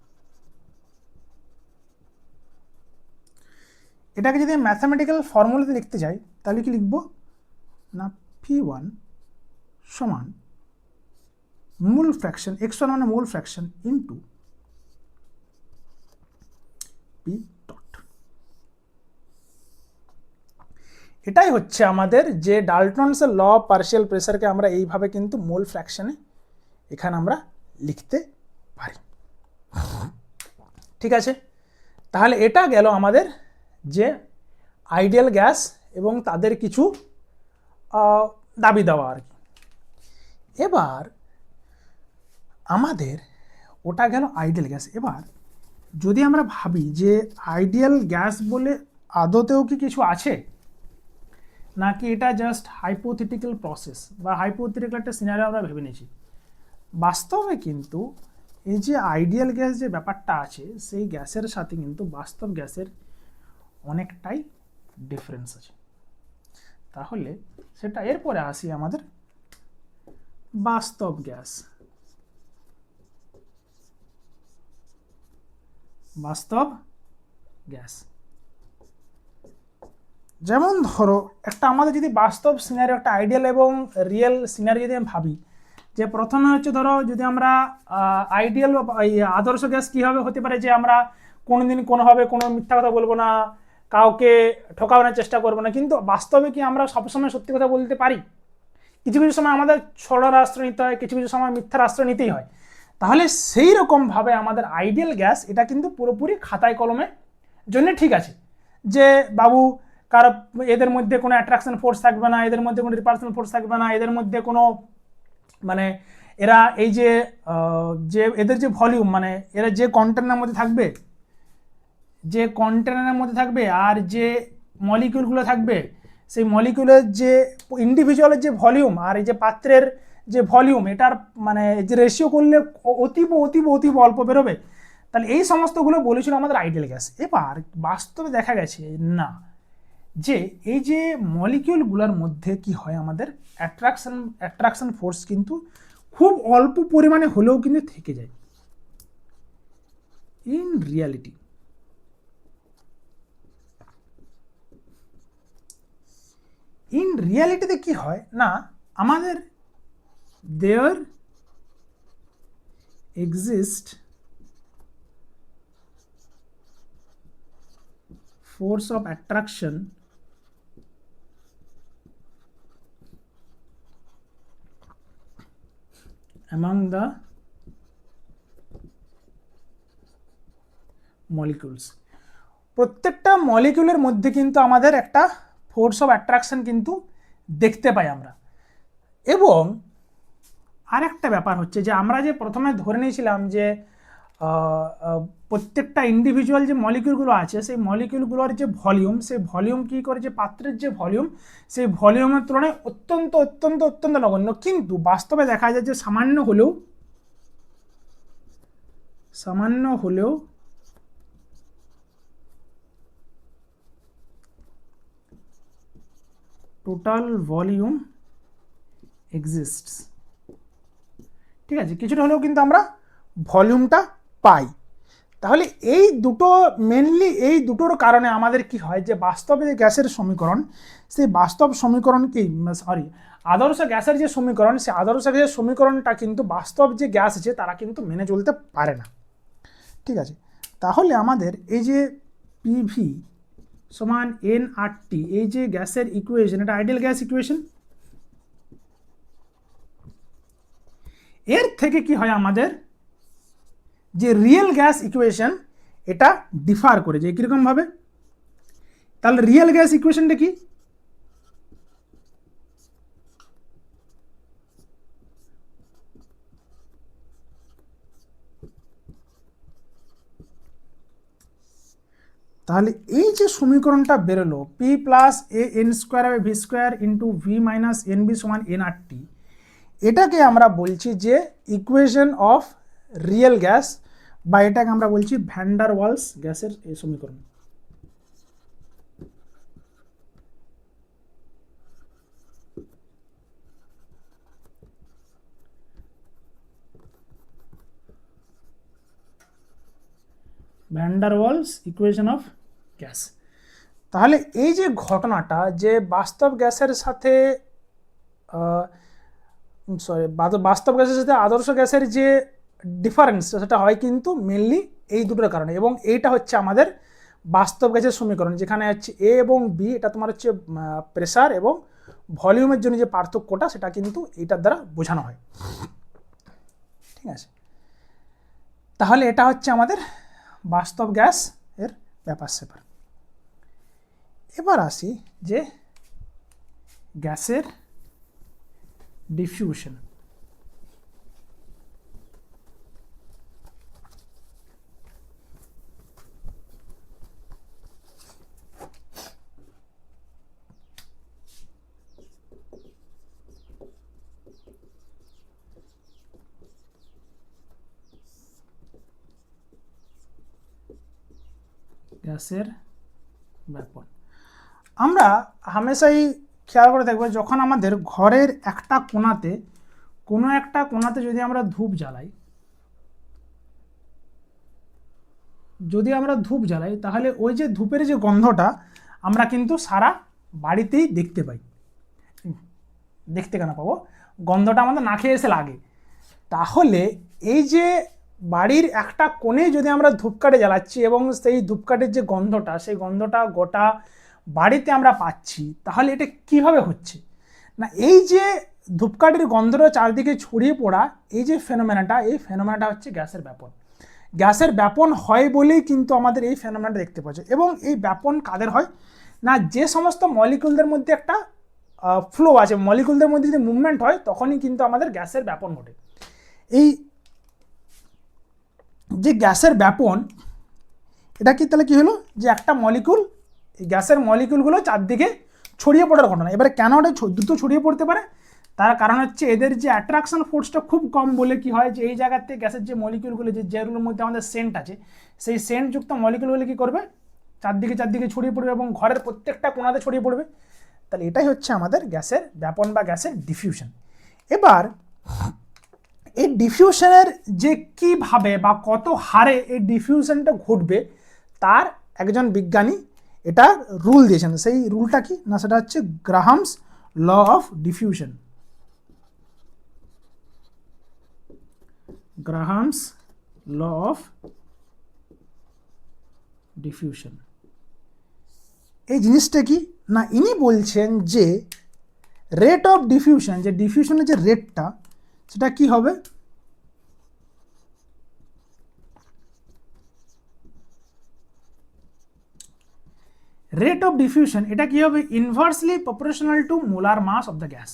Speaker 1: এটাকে যদি ম্যাথামেটিক্যাল ফর্মুলাতে লিখতে যাই তাহলে কি লিখব না P1 সমান মোল ফ্র্যাকশন, x1 মানে মোল ফ্র্যাকশন ইনটু পি ডট। এটাই হচ্ছে আমাদের যে ডাল্টনসের ল অফ পার্শিয়াল প্রেসারকে আমরা এইভাবে কিন্তু মোল ফ্র্যাকশনে এখানে আমরা লিখতে পারি। ঠিক আছে, তাহলে এটা গেল আমাদের যে আইডিয়াল গ্যাস এবং তাদের কিছু দাবি দেওয়া আর কি। এবার আমাদের ওটা গেল আইডিয়াল গ্যাস। এবার যদি আমরা ভাবি যে আইডিয়াল গ্যাস বলে আদতেও কি কিছু আছে, নাকি এটা জাস্ট হাইপোথেটিক্যাল প্রসেস বা হাইপোথেটিক্যাল একটা সিনারিও আমরা ভেবে নিয়েছি, বাস্তবে কিন্তু এই যে আইডিয়াল গ্যাস যে ব্যাপারটা আছে সেই গ্যাসের সাথে কিন্তু বাস্তব গ্যাসের অনেকটাই ডিফারেন্স আছে। তাহলে সেটা এরপরে আসি আমাদের বাস্তব গ্যাস। বাস্তব গ্যাস যেমন ধরো একটা আমাদের যদি বাস্তব সিনারিও, একটা আইডিয়াল এবং রিয়েল সিনারিও যদি আমি ভাবি, যে প্রথমে হচ্ছে ধরো যদি আমরা আইডিয়াল আদর্শ গ্যাস কীভাবে হতে পারে, যে আমরা কোনোদিন কোনোভাবে কোনো মিথ্যা কথা বলবো না, কাউকে ঠকানোর চেষ্টা করবো না, কিন্তু বাস্তবে কি আমরা সবসময় সত্যি কথা বলতে পারি? কিছু কিছু সময় আমাদের ছড়ার আশ্রয় নিতে হয়, কিছু কিছু সময় মিথ্যার আশ্রয় নিতেই হয়। তাহলে সেই রকমভাবে আমাদের আইডিয়াল গ্যাস এটা কিন্তু পুরোপুরি খাতায় কলমে জন্য ঠিক আছে, যে বাবু কারো এদের মধ্যে কোনো অ্যাট্রাকশন ফোর্স থাকবে না, এদের মধ্যে কোনো রিপালশন ফোর্স থাকবে না, এদের মধ্যে কোনো মানে এরা এই যে এদের যে ভলিউম, মানে এরা যে কন্টেনারের মধ্যে থাকবে, যে কন্টেনারের মধ্যে থাকবে আর যে মলিকিউলগুলো থাকবে, সেই মলিকিউলের যে ইন্ডিভিজুয়ালের যে ভলিউম আর এই যে পাত্রের যে ভলিউম, এটার মানে যে রেশিও করলে অতীব অতীব অতীব অল্প বেরোবে। তাহলে এই সমস্তগুলো বলেছিল আমাদের আইডিয়াল গ্যাস। এবার বাস্তবে দেখা গেছে না, যে এই যে মলিকিউলগুলোর মধ্যে কি হয়, আমাদের অ্যাট্রাকশন ফোর্স কিন্তু খুব অল্প পরিমাণে হলেও কিন্তু থেকে যায়। ইন রিয়ালিটিতে কি হয় না, আমাদের there exist force of attraction among the molecules। প্রত্যেকটা মলিকিউলের মধ্যে কিন্তু আমাদের একটা ফোর্স অফ অ্যাট্রাকশন কিন্তু দেখতে পাই আমরা। এবং আরেকটা ব্যাপার হচ্ছে যে আমরা যে প্রথমে ধরে নিয়েছিলাম যে প্রত্যেকটা ইন্ডিভিজুয়াল যে মলিকিউলগুলো আছে সেই মলিকিউলগুলোর যে ভলিউম, সেই ভলিউম কী করে, যে পাত্রের যে ভলিউম সেই ভলিউমের তুলনায় অত্যন্ত অত্যন্ত অত্যন্ত নগণ্য, কিন্তু বাস্তবে দেখা যায় যে সামান্য হলেও টোটাল ভলিউম এক্সিস্টস। ঠিক আছে, কিছুটা হলেও কিন্তু আমরা ভলিউমটা পাই। তাহলে এই দুটো মেনলি এই দুটোর কারণে আমাদের কি হয়, যে বাস্তবে যে গ্যাসের সমীকরণ, সেই বাস্তব সমীকরণকেই আদর্শ গ্যাসের যে সমীকরণ, সেই আদর্শ গ্যাসের সমীকরণটা কিন্তু বাস্তব যে গ্যাস আছে তারা কিন্তু মেনে চলতে পারে না। ঠিক আছে, তাহলে আমাদের এই যে পিভি সমান এনআরটি, এই যে গ্যাসের ইকুয়েশন, এটা আইডিয়াল গ্যাস ইকুয়েশন। এর থেকে কি হয়, আমাদের যে রিয়েল গ্যাস ইকুয়েশন এটা ডিফার করে যে কিরকম ভাবে। তাহলে রিয়েল গ্যাস ইকুয়েশনটা কি, তাহলে এই যে সমীকরণটা বেরোলো P plus A N square by V square into V minus N B সমান এনআরটি, এটাকে আমরা বলছি যে ইকুয়েশন অফ রিয়েল গ্যাস, বা এটাকে আমরা বলছি ভ্যান ডার ওয়ালস গ্যাসের এই সমীকরণ। Van der Waals equation of gas. তাহলে এই যে ঘটনাটা, যে বাস্তব গ্যাসের সাথে বাস্তব গ্যাসের সাথে আদর্শ গ্যাসের যে ডিফারেন্স, সেটা হয় কিন্তু মেনলি এই দুটোর কারণে। এবং এইটা হচ্ছে আমাদের বাস্তব গ্যাসের সমীকরণ, যেখানে হচ্ছে এ এবং বি, এটা তোমার হচ্ছে প্রেসার এবং ভলিউমের জন্য যে পার্থক্যটা, সেটা কিন্তু এইটার দ্বারা বোঝানো হয়। ঠিক আছে, তাহলে এটা হচ্ছে আমাদের বাস্তব গ্যাস এর ব্যাপার স্যাপার। এবার আসি যে গ্যাসের ডিফিউশন। গ্যাসের ব্যাপন। আমরা হামেশাই খেয়াল করে দেখব, যখন আমাদের ঘরের একটা কোণাতে কোনো একটা কোণাতে যদি আমরা ধূপ জ্বালাই, তাহলে ওই যে ধূপের যে গন্ধটা আমরা কিন্তু সারা বাড়িতেই দেখতে পাই। দেখতে কেন পাবো, গন্ধটা আমাদের নাকে এসে লাগে। তাহলে এই যে বাড়ির একটা কোণে যদি আমরা ধূপকাঠি জ্বালাচ্ছি এবং সেই ধূপকাঠির যে গন্ধটা, সেই গন্ধটা গোটা বাড়িতে আমরা পাচ্ছি, তাহলে এটা কিভাবে হচ্ছে না, এই যে ধূপকাঠির গন্ধটা চারদিকে ছড়িয়ে পড়া, এই যে ফেনোমেনাটা হচ্ছে গ্যাসের ব্যাপন। গ্যাসের ব্যাপন হয় বলেই কিন্তু আমাদের এই ফেনোমেনাটা দেখতে পাচ্ছি। এবং এই ব্যাপন কাদের হয় না, যে সমস্ত মলিকুলদের মধ্যে একটা ফ্লো আছে, মলিকুলদের মধ্যে যদি মুভমেন্ট হয়, তখনই কিন্তু আমাদের গ্যাসের ব্যাপন ঘটে। এই যে গ্যাসের ব্যাপন, এটা কি তাহলে কি হলো, যে একটা মলিকুল, এই গ্যাসের মলিকুলগুলো চারদিকে ছড়িয়ে পড়ার ঘটনা। এবারে কেন এটা দ্রুত ছড়িয়ে পড়তে পারে, তার কারণ হচ্ছে এদের যে অ্যাট্রাকশন ফোর্সটা খুব কম বলে কি হয়, যে এই জায়গাতে গ্যাসের যে মলিকুলগুলো, যেগুলোর মধ্যে আমাদের সেন্ট আছে, সেই সেন্টযুক্ত মলিকুলগুলো কি করবে, চারদিকে ছড়িয়ে পড়বে এবং ঘরের প্রত্যেকটা কোণাতে ছড়িয়ে পড়বে। তাহলে এটাই হচ্ছে আমাদের গ্যাসের ব্যাপন বা গ্যাসের ডিফিউশন। এবার এই ডিফিউশনের যে কিভাবে বা কত হারে এই ডিফিউশনটা ঘটবে, তার একজন বিজ্ঞানী এটা রুল দিয়েছেন। সেই রুলটা কি না, সেটা হচ্ছে Graham's law of diffusion. Graham's law of diffusion. এই জিনিসটা কি না, ইনি বলছেন যে রেট অফ ডিফিউশন, যে ডিফিউশনের যে রেটটা, সেটা কি হবে, রেট অফ ডিফিউশন এটা কি হবে, inversely proportional to molar mass of the gas.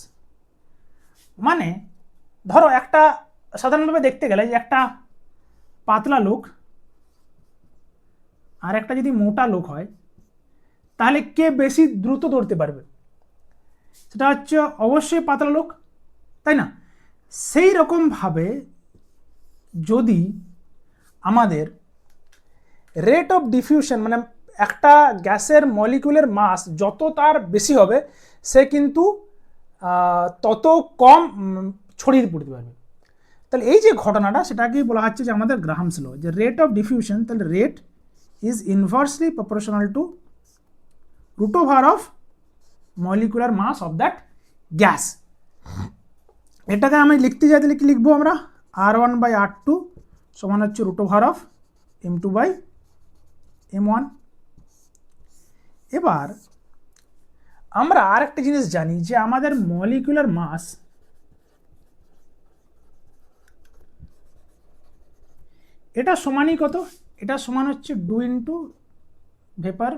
Speaker 1: মানে ধরো একটা সাধারণভাবে দেখতে গেলে, যে একটা পাতলা লোক আর একটা যদি মোটা লোক হয়, তাহলে কে বেশি দ্রুত দৌড়তে পারবে, সেটা হচ্ছে অবশ্যই পাতলা লোক, তাই না? সেই রকমভাবে যদি আমাদের রেট অফ ডিফিউশন, মানে একটা গ্যাসের মলিকুলের মাস যত তার বেশি হবে, সে কিন্তু তত কম ছড়িয়ে পড়তে পারবে। তাহলে এই যে ঘটনাটা, সেটাকেই বলা হচ্ছে যে আমাদের গ্রাহামস ল, যে রেট অফ ডিফিউশন, তাহলে rate is inversely proportional to root over of molecular mass of that gas. এটাকে আমি লিখতে যাই, তাহলে কি লিখবো আমরা, R1/R2 সমান হচ্ছে রুট ওভার অফ M2/M1। এবার আমরা আর একটা জিনিস জানি, যে আমাদের মলিকুলার মাস, এটা সমানই কত, এটা সমান হচ্ছে 2 ইন্টু ভেপার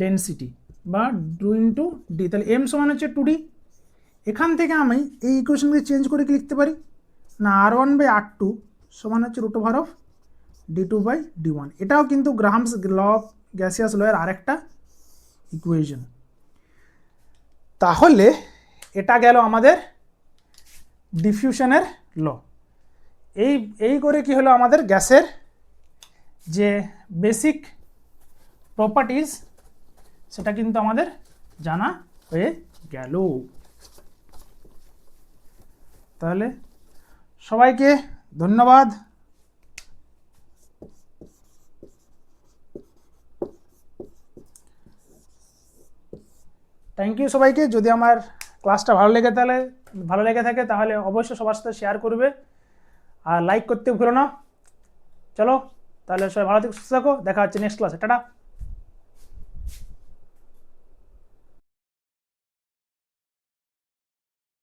Speaker 1: ডেন্সিটি, বা 2 ইন্টু ডি। তাহলে এম সমান হচ্ছে 2D। এখান থেকে আমি এই ইকুয়েশনকে চেঞ্জ করে কি লিখতে পারি না, R1/R2 সমান হচ্ছে রুট ওভার অফ D2/D1। এটাও কিন্তু গ্রাহামস ল অফ গ্যাসিয়াস লয়ের আরেকটা ইকুয়েশন। তাহলে এটা গেল আমাদের ডিফিউশনের ল। এই করে কি হলো, আমাদের গ্যাসের যে বেসিক প্রপার্টিজ, সেটা কিন্তু আমাদের জানা হয়ে গেল। তাহলে সবাইকে ধন্যবাদ। থ্যাংক ইউ সবাইকে। যদি আমার ক্লাসটা ভালো লেগে থাকে তাহলে অবশ্যই সবার সাথে শেয়ার করবে আর লাইক করতে ভুলো না। চলো তাহলে সবাই ভালো থেকে সুস্থ থাকো, দেখা হচ্ছে নেক্সট ক্লাসে, টাটা।